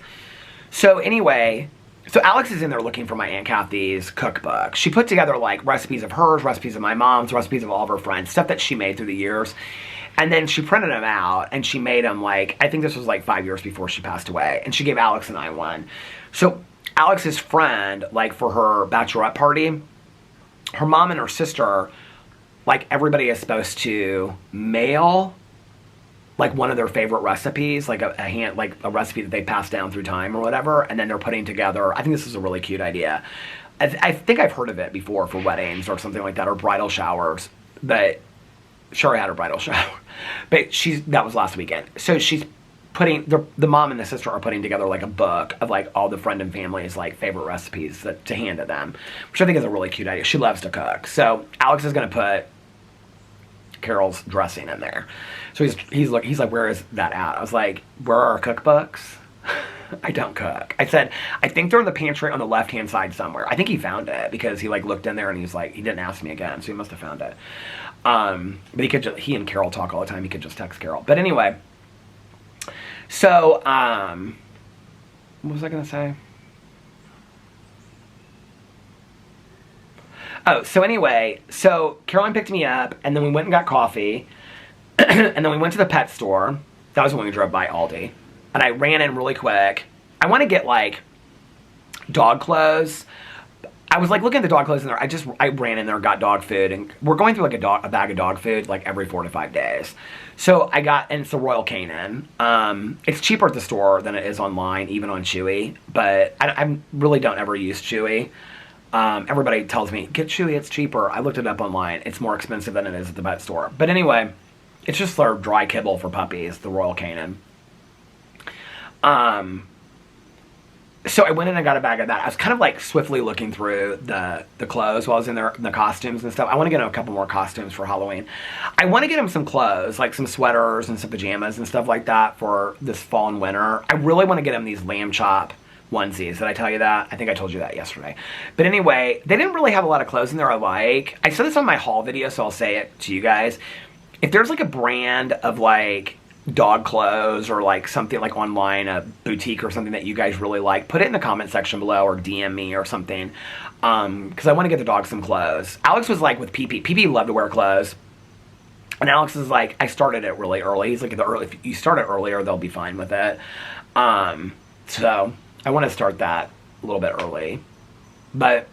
So anyway, so Alex is in there looking for my Aunt Kathy's cookbook. She put together like recipes of hers, recipes of my mom's, recipes of all of her friends, stuff that she made through the years. And then she printed them out and she made them like, I think this was like 5 years before she passed away. And she gave Alex and I one. So Alex's friend, like for her bachelorette party, her mom and her sister, like everybody is supposed to mail like one of their favorite recipes, like a recipe that they passed down through time or whatever, and then they're putting together. I think this is a really cute idea. I think I've heard of it before for weddings or something like that, or bridal showers. But sure, I had a bridal shower, but that was last weekend. So she's putting the mom and the sister are putting together like a book of like all the friend and family's like favorite recipes to hand to them, which I think is a really cute idea. She loves to cook, so Alex is going to put Carol's dressing in there. So he's like, where is that at? I was like, where are our cookbooks? I don't cook. I said, I think they're in the pantry on the left-hand side somewhere. I think he found it because he like looked in there and he's like, he didn't ask me again, so he must have found it. But he and Carol talk all the time. He could just text Carol. But anyway, so what was I gonna say? Oh, so anyway, so Caroline picked me up, and then we went and got coffee, and then we went to the pet store. That was when we drove by Aldi. And I ran in really quick. I want to get, like, dog clothes. I was, like, looking at the dog clothes in there. I ran in there and got dog food, and we're going through, like, a bag of dog food, like, every 4 to 5 days. So and it's the Royal Canin. It's cheaper at the store than it is online, even on Chewy, but I really don't ever use Chewy. Everybody tells me, get Chewy, it's cheaper. I looked it up online. It's more expensive than it is at the pet store. But anyway, it's just their dry kibble for puppies, the Royal Canin. So I went in and got a bag of that. I was kind of like swiftly looking through the clothes while I was in there, the costumes and stuff. I want to get him a couple more costumes for Halloween. I want to get him some clothes, like some sweaters and some pajamas and stuff like that for this fall and winter. I really want to get him these lamb chop onesies. Did I tell you that? I think I told you that yesterday. But anyway, they didn't really have a lot of clothes in there I like. I said this on my haul video, so I'll say it to you guys. If there's like a brand of like dog clothes or like something like online, a boutique or something that you guys really like, put it in the comment section below or DM me or something. Because I want to get the dog some clothes. Alex was like with PP. PP loved to wear clothes. And Alex is like, I started it really early. He's like, if you start it earlier, they'll be fine with it. So I want to start that a little bit early. But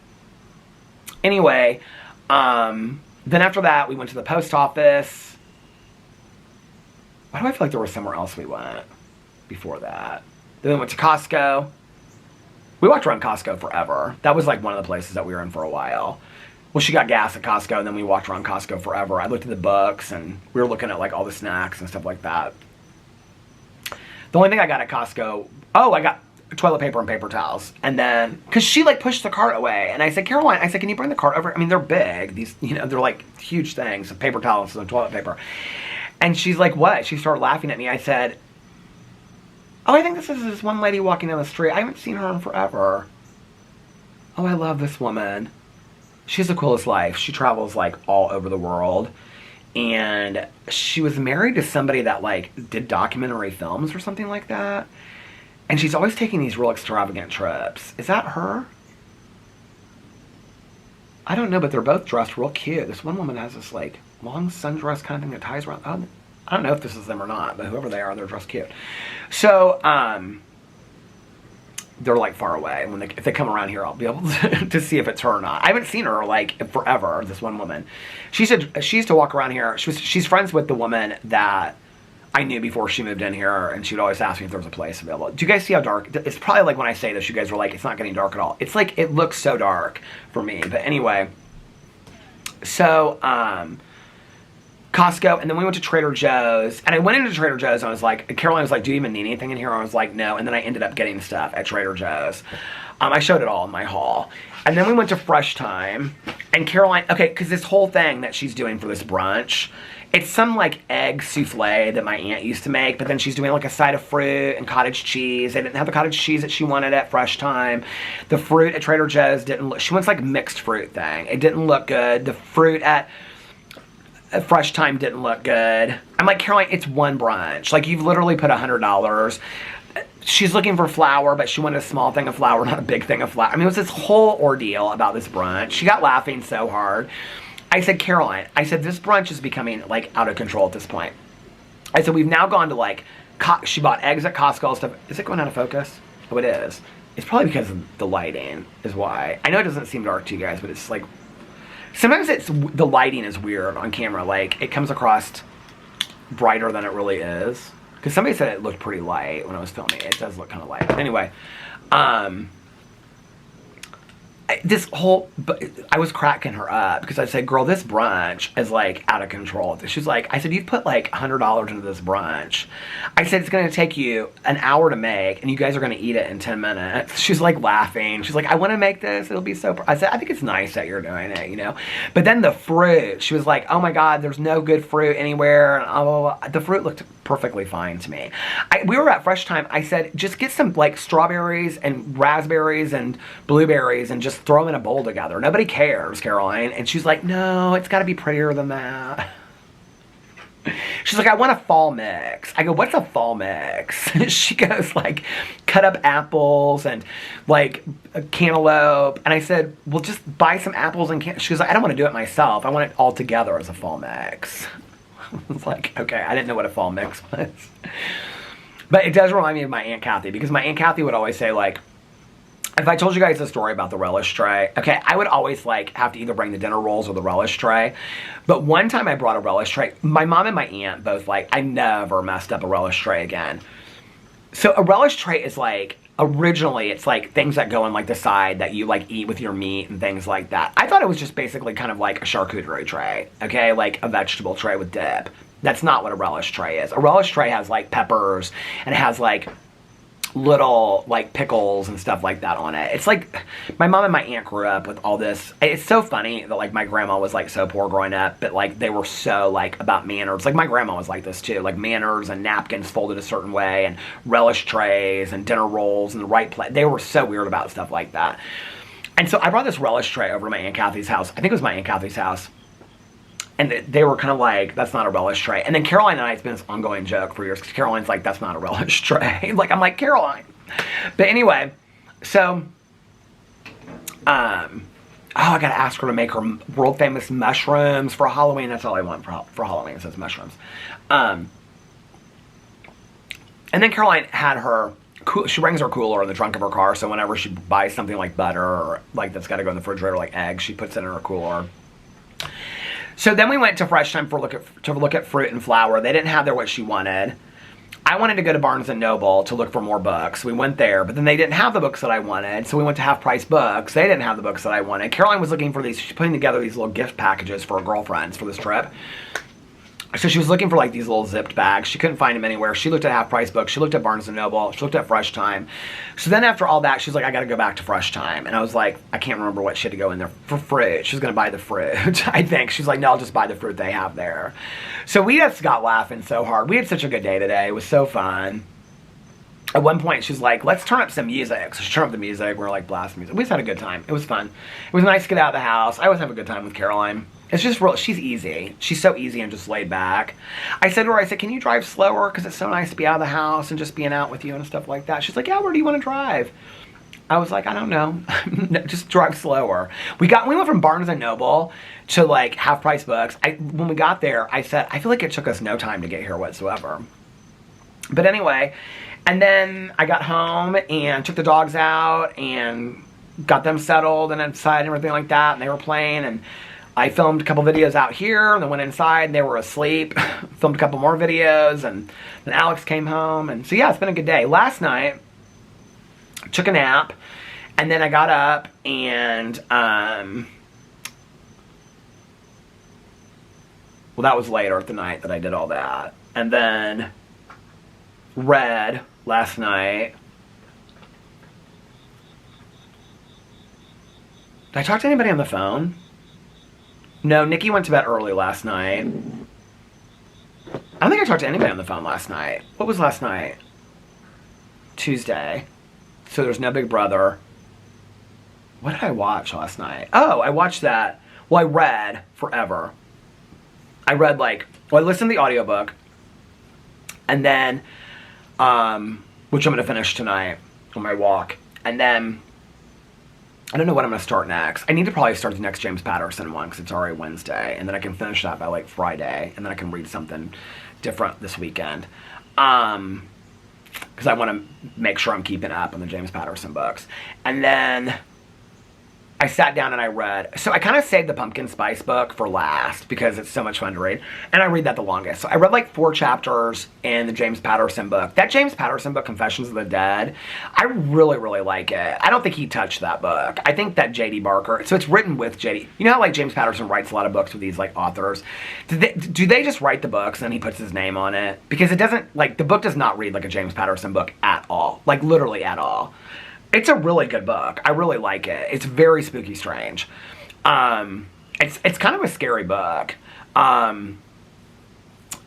anyway, then after that, we went to the post office. Why do I feel like there was somewhere else we went before that? Then we went to Costco. We walked around Costco forever. That was like one of the places that we were in for a while. Well, she got gas at Costco, and then we walked around Costco forever. I looked at the books, and we were looking at like all the snacks and stuff like that. The only thing I got at Costco, toilet paper and paper towels. And then, because she like pushed the cart away. And I said, Caroline, I said, can you bring the cart over? I mean, they're big. These, you know, they're like huge things of paper towels and toilet paper. And she's like, what? She started laughing at me. I said, oh, I think this is this one lady walking down the street. I haven't seen her in forever. Oh, I love this woman. She has the coolest life. She travels like all over the world. And she was married to somebody that like did documentary films or something like that. And she's always taking these real extravagant trips. Is that her? I don't know, but they're both dressed real cute. This one woman has this like long sundress kind of thing that ties around. Oh, I don't know if this is them or not, but whoever they are, they're dressed cute. So, they're like far away. When if they come around here, I'll be able to see if it's her or not. I haven't seen her like forever. This one woman, she said she used to walk around here. She's friends with the woman that I knew before she moved in here, and she would always ask me if there was a place available. Do you guys see how dark? It's probably like when I say this, you guys were like, it's not getting dark at all. It's like it looks so dark for me. But anyway, so Costco, and then we went to Trader Joe's, and I went into Trader Joe's, and I was like, Caroline was like, do you even need anything in here? I was like, no, and then I ended up getting stuff at Trader Joe's. I showed it all in my haul. And then we went to Fresh Time, and Caroline, okay, because this whole thing that she's doing for this brunch, it's some like egg souffle that my aunt used to make, but then she's doing like a side of fruit and cottage cheese. They didn't have the cottage cheese that she wanted at Fresh Time. The fruit at Trader Joe's didn't look, she wants like mixed fruit thing. It didn't look good. The fruit at Fresh Time didn't look good. I'm like, Caroline, it's one brunch. Like, you've literally put $100. She's looking for flour, but she wanted a small thing of flour, not a big thing of flour. I mean, it was this whole ordeal about this brunch. She got laughing so hard. I said, Caroline, I said, this brunch is becoming, like, out of control at this point. I said, we've now gone to, like, she bought eggs at Costco and stuff. Is it going out of focus? Oh, it is. It's probably because of the lighting is why. I know it doesn't seem dark to you guys, but it's, like, sometimes the lighting is weird on camera. Like, it comes across brighter than it really is. Because somebody said it looked pretty light when I was filming. It does look kind of light. But anyway, I was cracking her up because I said, girl, this brunch is like out of control. She's like, I said, you've put like $100 into this brunch. I said, it's going to take you an hour to make and you guys are going to eat it in 10 minutes. She's like laughing. She's like, I want to make this. It'll be so, I said, I think it's nice that you're doing it, you know? But then the fruit, she was like, oh my God, there's no good fruit anywhere. And blah, blah, blah. The fruit looked perfectly fine to me. We were at Fresh Time. I said, just get some like strawberries and raspberries and blueberries and just throw them in a bowl together. Nobody cares, Caroline. And she's like, no, it's got to be prettier than that. She's like, I want a fall mix. I go, what's a fall mix? She goes like, cut up apples and like a cantaloupe. And I said, well, just buy some apples and she goes like, I don't want to do it myself. I want it all together as a fall mix. I was like, okay, I didn't know what a fall mix was. But it does remind me of my Aunt Kathy, because my Aunt Kathy would always say, like, if I told you guys the story about the relish tray, okay, I would always, like, have to either bring the dinner rolls or the relish tray. But one time I brought a relish tray. My mom and my aunt both, like, I never messed up a relish tray again. So a relish tray is, like, originally, it's, like, things that go on, like, the side that you, like, eat with your meat and things like that. I thought it was just basically kind of like a charcuterie tray, okay? Like, a vegetable tray with dip. That's not what a relish tray is. A relish tray has, like, peppers, and it has, like, little like pickles and stuff like that on it. It's like my mom and my aunt grew up with all this. It's so funny that like my grandma was like so poor growing up, but like they were so like about manners. Like my grandma was like this too, like manners and napkins folded a certain way and relish trays and dinner rolls and the right plate. They were so weird about stuff like that. And so I brought this relish tray over to my Aunt Kathy's house. I think it was my Aunt Kathy's house. And they were kind of like, that's not a relish tray. And then Caroline and I, it's been this ongoing joke for years, because Caroline's like, that's not a relish tray. Like, I'm like, Caroline. But anyway, so, I got to ask her to make her world famous mushrooms for Halloween. That's all I want for Halloween, it says mushrooms. And then Caroline had her, she brings her cooler in the trunk of her car, so whenever she buys something like butter, or like that's got to go in the refrigerator, like eggs, she puts it in her cooler. So then we went to Fresh Time to look at fruit and flour. They didn't have there what she wanted. I wanted to go to Barnes & Noble to look for more books. We went there, but then they didn't have the books that I wanted, so we went to Half Price Books. They didn't have the books that I wanted. Caroline was looking for these, she's putting together these little gift packages for her girlfriends for this trip. So she was looking for like these little zipped bags. She couldn't find them anywhere. She looked at Half Price Books. She looked at Barnes & Noble. She looked at Fresh Time. So then after all that, she's like, I got to go back to Fresh Time. And I was like, I can't remember what she had to go in there for fruit. She was going to buy the fruit, I think. She's like, no, I'll just buy the fruit they have there. So we just got laughing so hard. We had such a good day today. It was so fun. At one point, she's like, let's turn up some music. So she turned up the music. We were like, blast music. We just had a good time. It was fun. It was nice to get out of the house. I always have a good time with Caroline. It's just real. She's easy. She's so easy and just laid back. I said to her, I said, can you drive slower? Because it's so nice to be out of the house and just being out with you and stuff like that. She's like, yeah, where do you want to drive? I was like, I don't know. Just drive slower. We went from Barnes & Noble to like Half Price Books. When we got there, I said, I feel like it took us no time to get here whatsoever. But anyway, and then I got home and took the dogs out and got them settled and inside and everything like that. And they were playing, and I filmed a couple videos out here and then went inside and they were asleep. Filmed a couple more videos, and then Alex came home. And so yeah, it's been a good day. Last night, took a nap, and then I got up and, well, that was later at the night that I did all that. And then read last night. Did I talk to anybody on the phone? No, Nikki went to bed early last night. I don't think I talked to anybody on the phone last night. What was last night? Tuesday. So there's no Big Brother. What did I watch last night? Oh, I watched that. Well, I read forever. I read I listened to the audiobook. And then, which I'm going to finish tonight on my walk. And then, I don't know what I'm going to start next. I need to probably start the next James Patterson one because it's already Wednesday. And then I can finish that by like Friday. And then I can read something different this weekend. Because I want to make sure I'm keeping up on the James Patterson books. And then I sat down and I read. So I kind of saved the pumpkin spice book for last because it's so much fun to read. And I read that the longest. So I read like 4 chapters in the James Patterson book. That James Patterson book, Confessions of the Dead, I really, really like it. I don't think he touched that book. I think that J.D. Barker, so it's written with J.D. You know how like James Patterson writes a lot of books with these like authors? Do they just write the books and then he puts his name on it? Because it doesn't, like the book does not read like a James Patterson book at all. Like literally at all. It's a really good book. I really like it. It's very spooky strange. It's kind of a scary book. And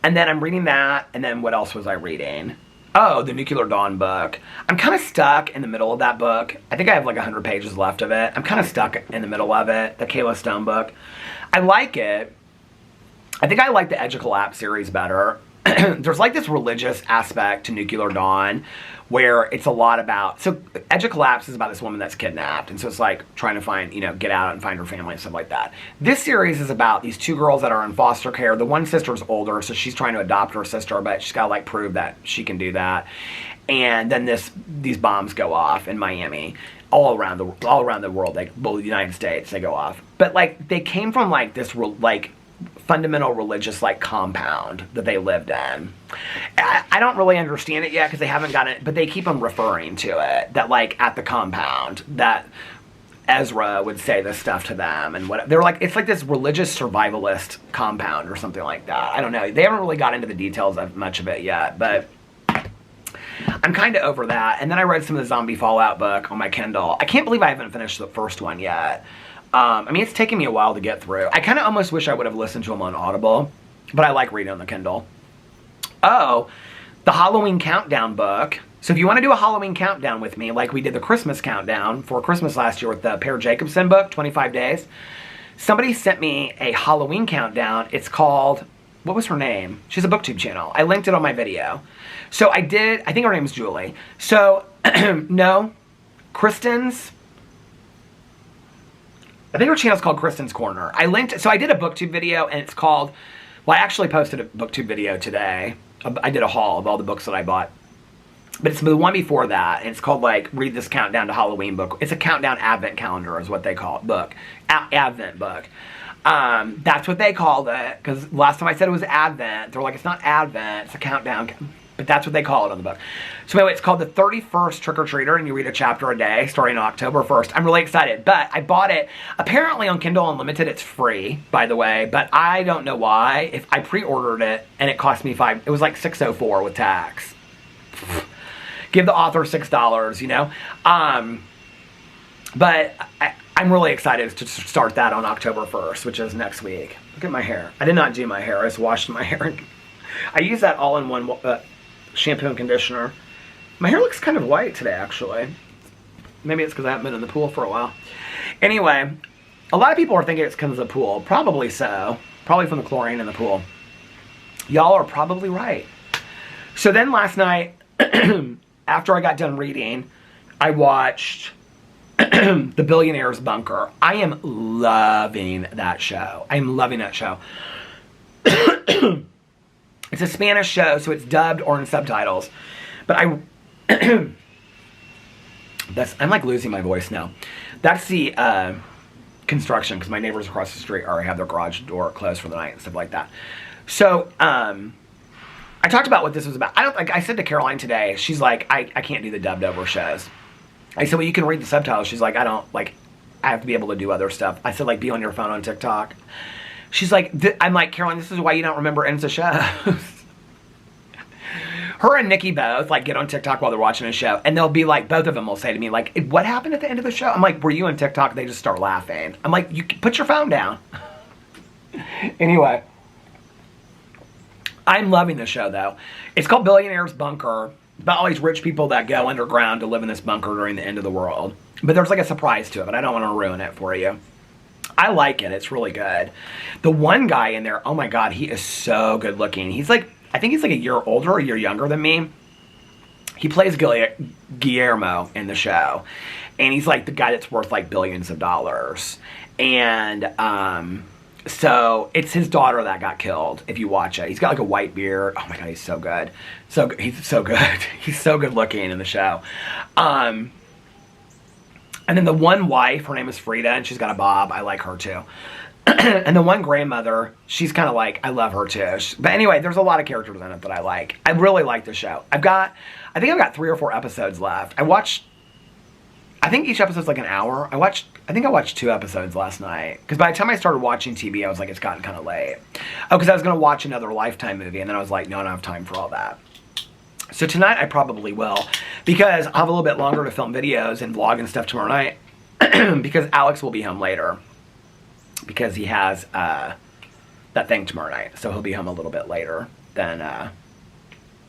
then I'm reading that, and then what else was I reading? Oh, the Nuclear Dawn book. I'm kind of stuck in the middle of that book. I think I have like 100 pages left of it. I'm kind of stuck in the middle of it, the Kayla Stone book. I like it. I think I like the Edge of Collapse series better. There's like this religious aspect to Nuclear Dawn where it's a lot about, so Edge of Collapse is about this woman that's kidnapped, and so it's like trying to find, get out and find her family and stuff like that. This series is about these 2 girls that are in foster care. The one sister's older, so she's trying to adopt her sister, but she's got to like prove that she can do that. And then these bombs go off in Miami, all around the world, like both the United States, they go off. But like they came from like this like fundamental religious like compound that they lived in. I don't really understand it yet because they haven't gotten it, but they keep on referring to it, that like at the compound that Ezra would say this stuff to them and what they're like, it's like this religious survivalist compound or something like that. I don't know. They haven't really got into the details of much of it yet, but I'm kind of over that. And then I read some of the Zombie Fallout book on my Kindle. I can't believe I haven't finished the first one yet. I mean, it's taken me a while to get through. I kind of almost wish I would have listened to them on Audible, but I like reading on the Kindle. Oh, the Halloween Countdown book. So if you want to do a Halloween countdown with me, like we did the Christmas countdown for Christmas last year with the Per Jacobson book, 25 Days, somebody sent me a Halloween countdown. It's called, what was her name? She's a BookTube channel. I linked it on my video. So I think her name's Julie. So, no, I think her channel's called Kristen's Corner. So I did a BookTube video, and it's called, well, I actually posted a BookTube video today. I did a haul of all the books that I bought. But it's the one before that, and it's called, like, Read This Countdown to Halloween book. It's a countdown advent calendar is what they call it, book. Advent book. That's what they called it, because last time I said it was Advent, they're like, it's not Advent, it's a countdown. But that's what they call it on the book. So anyway, it's called The 31st Trick-or-Treater, and you read a chapter a day starting on October 1st. I'm really excited, but I bought it. Apparently on Kindle Unlimited, it's free, by the way, but I don't know why. If I pre-ordered it, and it cost me it was like $6.04 with tax. Give the author $6, you know? But I'm really excited to start that on October 1st, which is next week. Look at my hair. I did not do my hair. I just washed my hair. I use that all-in-one shampoo and conditioner. My hair looks kind of white today, actually. Maybe it's because I haven't been in the pool for a while. Anyway, a lot of people are thinking it's because of the pool. Probably so. Probably from the chlorine in the pool. Y'all are probably right. So then last night, after I got done reading, I watched The Billionaire's Bunker. I am loving that show. I'm loving that show. It's a Spanish show, so it's dubbed or in subtitles. But I'm like losing my voice now. That's the construction, because my neighbors across the street already have their garage door closed for the night and stuff like that. So I talked about what this was about. I said to Caroline today, she's like, I can't do the dubbed over shows. I said, well, you can read the subtitles. She's like, I have to be able to do other stuff. I said, like, be on your phone on TikTok. She's like, I'm like, Caroline, this is why you don't remember ends of shows. Her and Nikki both, like, get on TikTok while they're watching a show, and they'll be like, both of them will say to me, like, what happened at the end of the show? I'm like, were you on TikTok? They just start laughing. I'm like, you put your phone down. Anyway, I'm loving the show, though. It's called Billionaire's Bunker. About all these rich people that go underground to live in this bunker during the end of the world. But there's like a surprise to it, but I don't want to ruin it for you. I like it. It's really good. The one guy in there, oh my God, he is so good looking. He's like, I think he's like a year older or a year younger than me. He plays Guillermo in the show. And he's like the guy that's worth like billions of dollars. And so it's his daughter that got killed, if you watch it. He's got like a white beard. Oh my God, he's so good. He's so good. He's so good looking in the show. And then the one wife, her name is Frida, and she's got a bob. I like her too. And the one grandmother, she's kind of like, I love her too. But anyway, there's a lot of characters in it that I like. I really like the show. I think I've got 3 or 4 episodes left. I think each episode's like an hour. I think I watched 2 episodes last night. Because by the time I started watching TV, I was like, it's gotten kind of late. Oh, because I was going to watch another Lifetime movie, and then I was like, no, I don't have time for all that. So tonight I probably will, because I'll have a little bit longer to film videos and vlog and stuff tomorrow night, because Alex will be home later, because he has that thing tomorrow night. So he'll be home a little bit later than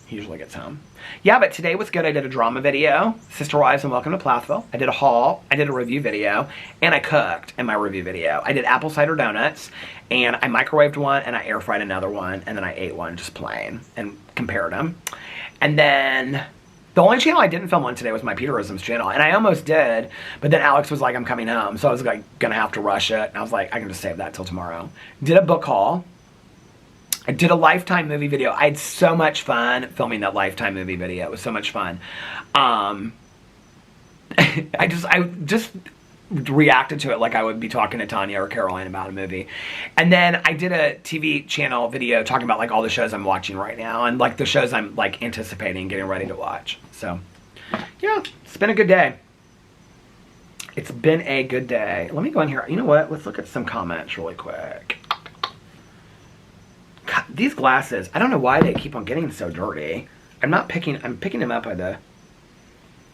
he usually gets home. Yeah, but today was good. I did a drama video, Sister Wives and Welcome to Plathville. I did a haul, I did a review video, and I cooked in my review video. I did apple cider donuts, and I microwaved one, and I air fried another one, and then I ate one just plain, and compared them. And then the only channel I didn't film on today was my Peterisms channel, and I almost did, but then Alex was like, I'm coming home, so I was like gonna have to rush it, and I was like, I can just save that till tomorrow. Did a book haul. I did a Lifetime movie video. I had so much fun filming that Lifetime movie video. It was so much fun. I just reacted to it like I would be talking to Tanya or Caroline about a movie. And then I did a TV channel video talking about like all the shows I'm watching right now and like the shows I'm like anticipating getting ready to watch. So yeah, it's been a good day. It's been a good day. Let me go in here. You know what? Let's look at some comments really quick. God, these glasses, I don't know why they keep on getting so dirty. I'm picking them up by the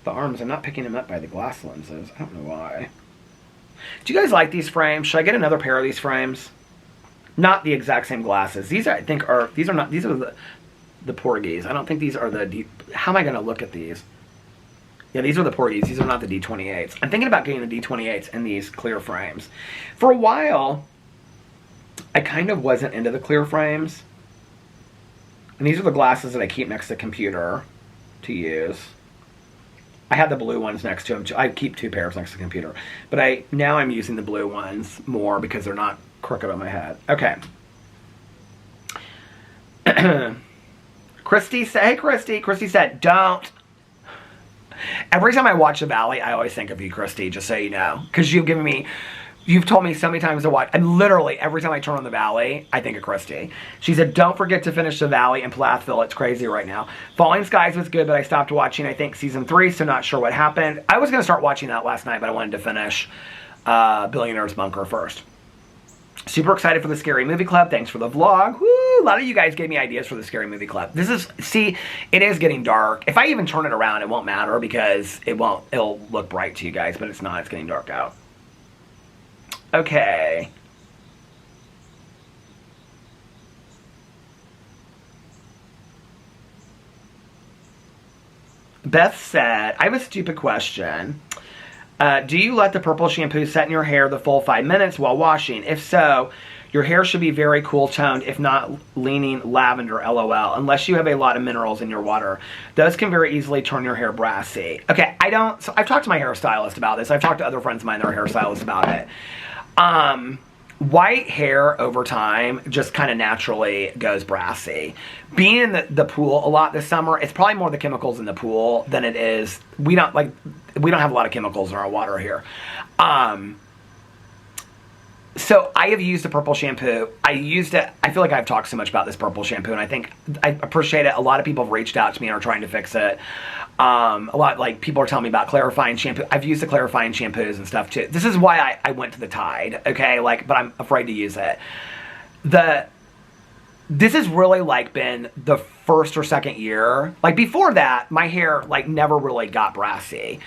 arms. I'm not picking them up by the glass lenses. I don't know why. Do you guys like these frames? Should I get another pair of these frames? Not the exact same glasses. These are the Portuguese. I don't think these are the how am I going to look at these? Yeah, these are the Portuguese. These are not the D28s. I'm thinking about getting the D28s in these clear frames. For a while, I kind of wasn't into the clear frames. And these are the glasses that I keep next to the computer to use. I had the blue ones next to them too. I keep 2 pairs next to the computer. But now I'm using the blue ones more because they're not crooked on my head. Okay. Christy said, hey Christy. Christy said, don't. Every time I watch The Valley, I always think of you, Christy, just so you know. Because you've given me You've told me so many times to watch. And literally, every time I turn on The Valley, I think of Christy. She said, don't forget to finish The Valley and Plathville. It's crazy right now. Falling Skies was good, but I stopped watching, I think, season 3, so not sure what happened. I was going to start watching that last night, but I wanted to finish Billionaire's Bunker first. Super excited for the Scary Movie Club. Thanks for the vlog. Woo! A lot of you guys gave me ideas for the Scary Movie Club. See, it is getting dark. If I even turn it around, it won't matter because it'll look bright to you guys, but it's not. It's getting dark out. Okay. Beth said, I have a stupid question. Do you let the purple shampoo set in your hair the full 5 minutes while washing? If so, your hair should be very cool toned, if not leaning lavender, LOL, unless you have a lot of minerals in your water. Those can very easily turn your hair brassy. Okay, so I've talked to my hairstylist about this. I've talked to other friends of mine that are hairstylists about it. White hair over time just kind of naturally goes brassy. Being in the pool a lot this summer, it's probably more the chemicals in the pool than it is. We don't have a lot of chemicals in our water here. So I have used the purple shampoo. I used it. I feel like I've talked so much about this purple shampoo, and I think I appreciate it. A lot of people have reached out to me and are trying to fix it. A lot, like, people are telling me about clarifying shampoo. I've used the clarifying shampoos and stuff too. This is why I went to the Tide, okay? Like, but I'm afraid to use it. This has really, like, been the first or second year. Like, before that, my hair, like, never really got brassy.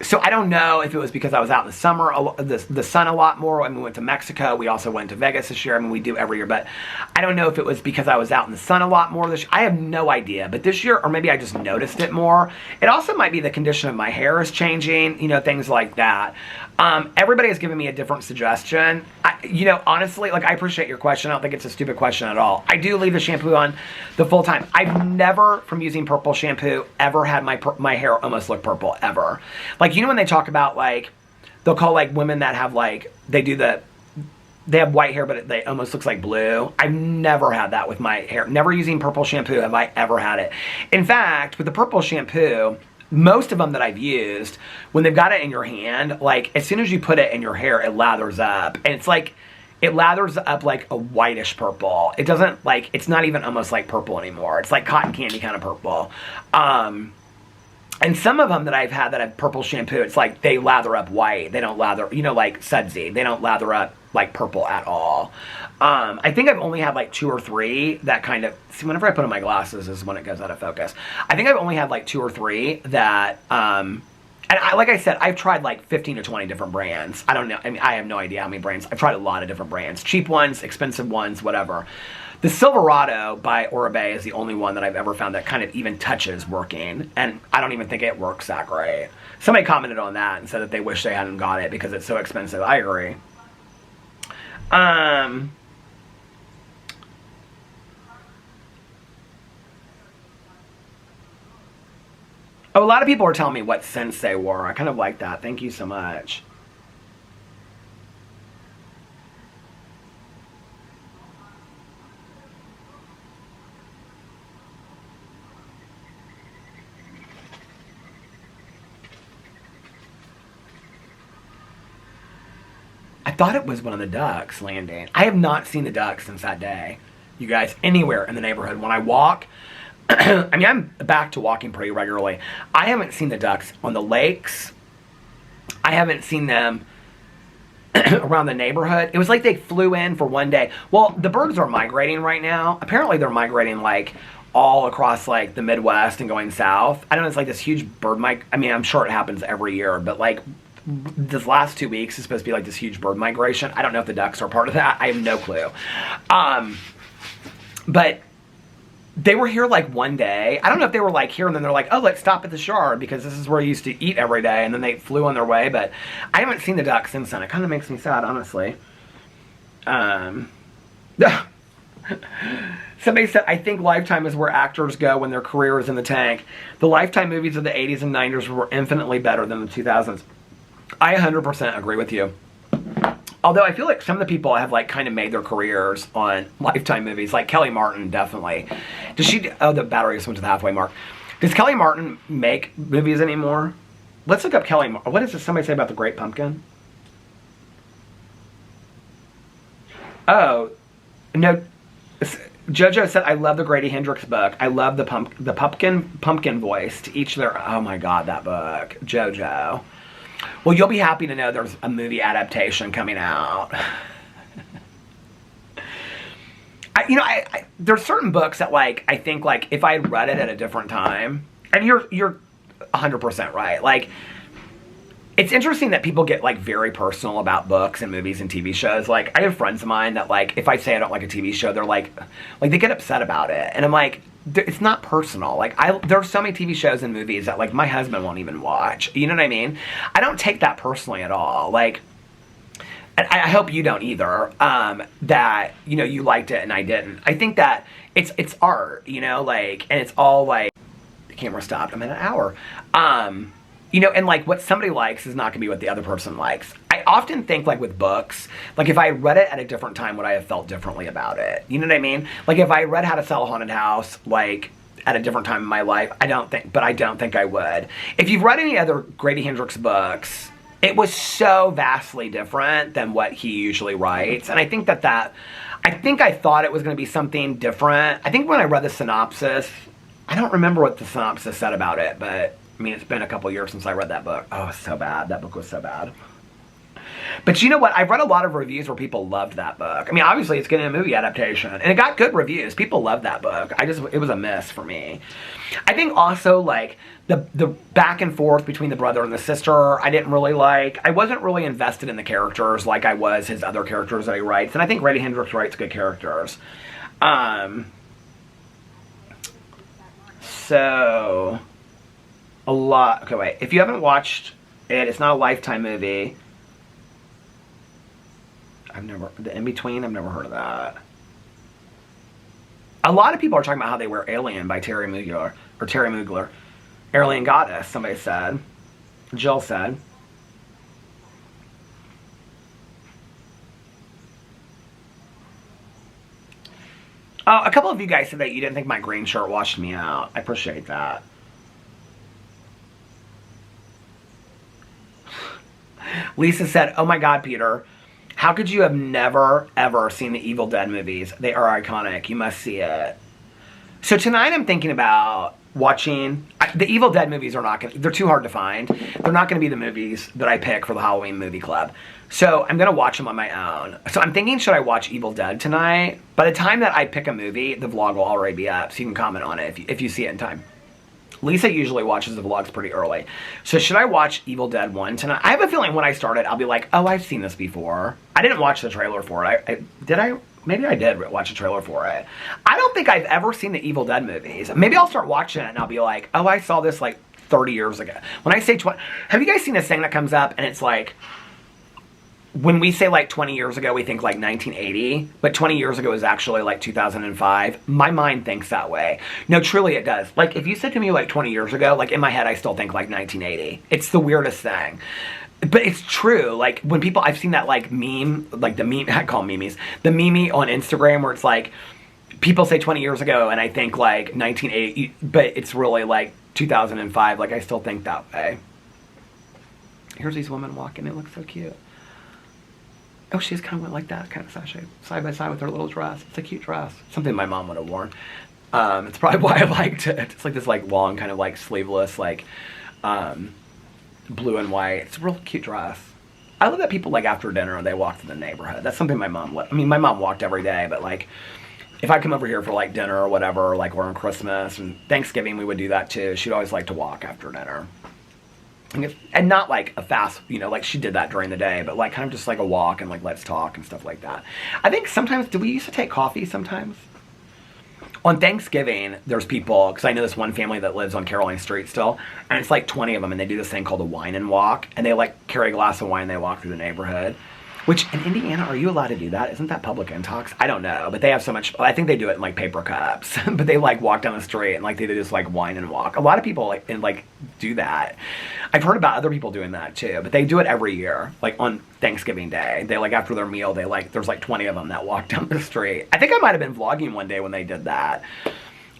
So I don't know if it was because I was out in the summer, the sun a lot more. I mean, we went to Mexico. We also went to Vegas this year. I mean, we do every year. But I don't know if it was because I was out in the sun a lot more this year. I have no idea. But this year, or maybe I just noticed it more. It also might be the condition of my hair is changing, you know, things like that. Everybody has given me a different suggestion. Honestly, like, I appreciate your question. I don't think it's a stupid question at all. I do leave the shampoo on the full time. I've never, from using purple shampoo, ever had my hair almost look purple, ever. Like, you know when they talk about, like, they'll call, like, women that have, like, they have white hair, but they almost looks like blue. I've never had that with my hair. Never using purple shampoo have I ever had it. In fact, with the purple shampoo, most of them that I've used, when they've got it in your hand, like, as soon as you put it in your hair, it lathers up. And it's like, it lathers up like a whitish purple. It doesn't, like, it's not even almost like purple anymore. It's like cotton candy kind of purple. And some of them that I've had that have purple shampoo, it's like they lather up white. They don't lather, like Sudsy. They don't lather up like purple at all. I think I've only had like 2 or 3 that kind of, see, whenever I put on my glasses is when it goes out of focus. I think I've only had like 2 or 3 that, and like I said, I've tried like 15 to 20 different brands. I don't know. I mean, I have no idea how many brands. I've tried a lot of different brands. Cheap ones, expensive ones, whatever. The Silverado by Oribe is the only one that I've ever found that kind of even touches working. And I don't even think it works that great. Somebody commented on that and said that they wish they hadn't got it because it's so expensive. I agree. Oh, a lot of people are telling me what scents they wore. I kind of like that. Thank you so much. I thought it was one of the ducks landing. I have not seen the ducks since that day, you guys, anywhere in the neighborhood. When I walk, I mean, I'm back to walking pretty regularly. I haven't seen the ducks on the lakes. I haven't seen them around the neighborhood. It was like they flew in for one day. Well, the birds are migrating right now. Apparently they're migrating like all across like the Midwest and going south. I don't know, it's like this huge bird I mean, I'm sure it happens every year, but like this last 2 weeks is supposed to be like this huge bird migration. I don't know if the ducks are part of that. I have no clue. But they were here like one day. I don't know if they were like here and then they're like, oh, let's stop at the Shard because this is where I used to eat every day. And then they flew on their way. But I haven't seen the ducks since then. It kind of makes me sad, honestly. Somebody said, I think Lifetime is where actors go when their career is in the tank. The Lifetime movies of the 80s and 90s were infinitely better than the 2000s. I 100% agree with you. Although I feel like some of the people have like kind of made their careers on Lifetime movies, like Kelly Martin, definitely. Does she, oh, the battery just went to the halfway mark. Does Kelly Martin make movies anymore? Let's look up Kelly. What does somebody say about the Great Pumpkin? Oh, no. JoJo said, I love the Grady Hendrix book. I love the pumpkin voice. To each their... Oh my God, that book. JoJo. Well, you'll be happy to know there's a movie adaptation coming out. There's certain books that, like, I think, like, if I had read it at a different time... And you're 100% right. Like, it's interesting that people get, like, very personal about books and movies and TV shows. Like, I have friends of mine that, like, if I say I don't like a TV show, they're like they get upset about it. And I'm like, it's not personal. Like, there are so many TV shows and movies that, like, my husband won't even watch. You know what I mean? I don't take that personally at all. Like, and I hope you don't either, that, you know, you liked it and I didn't. I think that it's art, you know, like, and it's all, like, the camera stopped. I'm at an hour. You know, and, like, what somebody likes is not going to be what the other person likes. I often think, like, with books, like, if I read it at a different time, would I have felt differently about it? You know what I mean? Like, if I read How to Sell a Haunted House, like, at a different time in my life, I don't think I would. If you've read any other Grady Hendrix books, it was so vastly different than what he usually writes. And I think I thought it was going to be something different. I think when I read the synopsis, I don't remember what the synopsis said about it, but... I mean, it's been a couple years since I read that book. Oh, it's so bad. That book was so bad. But you know what? I've read a lot of reviews where people loved that book. I mean, obviously, it's getting a movie adaptation. And it got good reviews. People loved that book. It was a miss for me. I think also, like, the back and forth between the brother and the sister, I didn't really like. I wasn't really invested in the characters like I was his other characters that he writes. And I think Grady Hendrix writes good characters. So... A lot. Okay, wait. If you haven't watched it, it's not a Lifetime movie. The In-Between, I've never heard of that. A lot of people are talking about how they wear Alien by Terry Mugler. Alien Goddess, somebody said. Jill said. A couple of you guys said that you didn't think my green shirt washed me out. I appreciate that. Lisa said, oh my God, Peter, how could you have never, ever seen the Evil Dead movies? They are iconic. You must see it. So tonight I'm thinking about watching... The Evil Dead movies are not going to... They're too hard to find. They're not going to be the movies that I pick for the Halloween movie club. So I'm going to watch them on my own. So I'm thinking, should I watch Evil Dead tonight? By the time that I pick a movie, the vlog will already be up. So you can comment on it if you see it in time. Lisa usually watches the vlogs pretty early. So should I watch Evil Dead 1 tonight? I have a feeling when I start it, I'll be like, oh, I've seen this before. I didn't watch the trailer for it. Did I? Maybe I did watch a trailer for it. I don't think I've ever seen the Evil Dead movies. Maybe I'll start watching it and I'll be like, oh, I saw this like 30 years ago. When I say 20, have you guys seen this thing that comes up and it's like, when we say like 20 years ago, we think like 1980, but 20 years ago is actually like 2005. My mind thinks that way. No, truly it does. Like if you said to me like 20 years ago, like in my head, I still think like 1980. It's the weirdest thing. But it's true. Like when people, I've seen that like meme, like the meme, I call them memes, the meme on Instagram where it's like, people say 20 years ago and I think like 1980, but it's really like 2005. Like I still think that way. Here's these women walking. It looks so cute. Oh, she's kind of went like that, kind of side by side with her little dress. It's a cute dress. Something my mom would have worn. It's probably why I liked it. It's like this like long kind of like sleeveless like blue and white. It's a real cute dress. I love that people like after dinner they walk through the neighborhood. That's something my mom I mean, my mom walked every day, but like if I come over here for like dinner or whatever, like we're on Christmas and Thanksgiving, we would do that too. She'd always like to walk after dinner. And not like a fast, you know, like she did that during the day, but like kind of just like a walk and like let's talk and stuff like that. I think sometimes, do we used to take coffee sometimes? On Thanksgiving, there's people, because I know this one family that lives on Caroline Street still, and it's like 20 of them, and they do this thing called a wine and walk, and they like carry a glass of wine and they walk through the neighborhood. Which, in Indiana, are you allowed to do that? Isn't that public intox? I don't know, but they have so much, I think they do it in, like, paper cups. But they, like, walk down the street and, like, they do this, like, wine and walk. A lot of people, like, do that. I've heard about other people doing that, too. But they do it every year, like, on Thanksgiving Day. They, like, after their meal, they, like, there's, like, 20 of them that walk down the street. I think I might have been vlogging one day when they did that.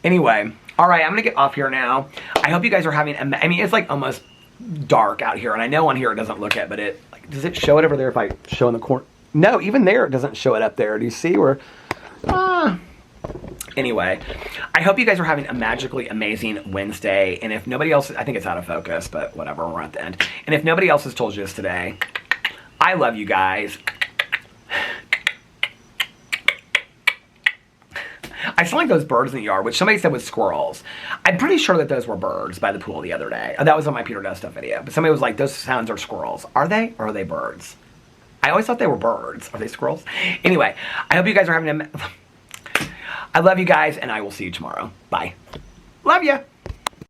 Anyway, all right, I'm going to get off here now. I hope you guys are having, I mean, it's, like, almost dark out here. And I know on here it doesn't look it, but it, like, does it show it over there if I show in the corner? No, even there it doesn't show it up there. Do you see where? Anyway, I hope you guys are having a magically amazing Wednesday. And if nobody else, I think it's out of focus, but whatever, we're at the end. And if nobody else has told you this today, I love you guys. I sound like those birds in the yard, which somebody said was squirrels. I'm pretty sure that those were birds by the pool the other day. That was on my Peter Does Stuff video. But somebody was like, those sounds are squirrels. Are they? Or are they birds? I always thought they were birds. Are they squirrels? Anyway, I hope you guys are having a... I love you guys, and I will see you tomorrow. Bye. Love ya.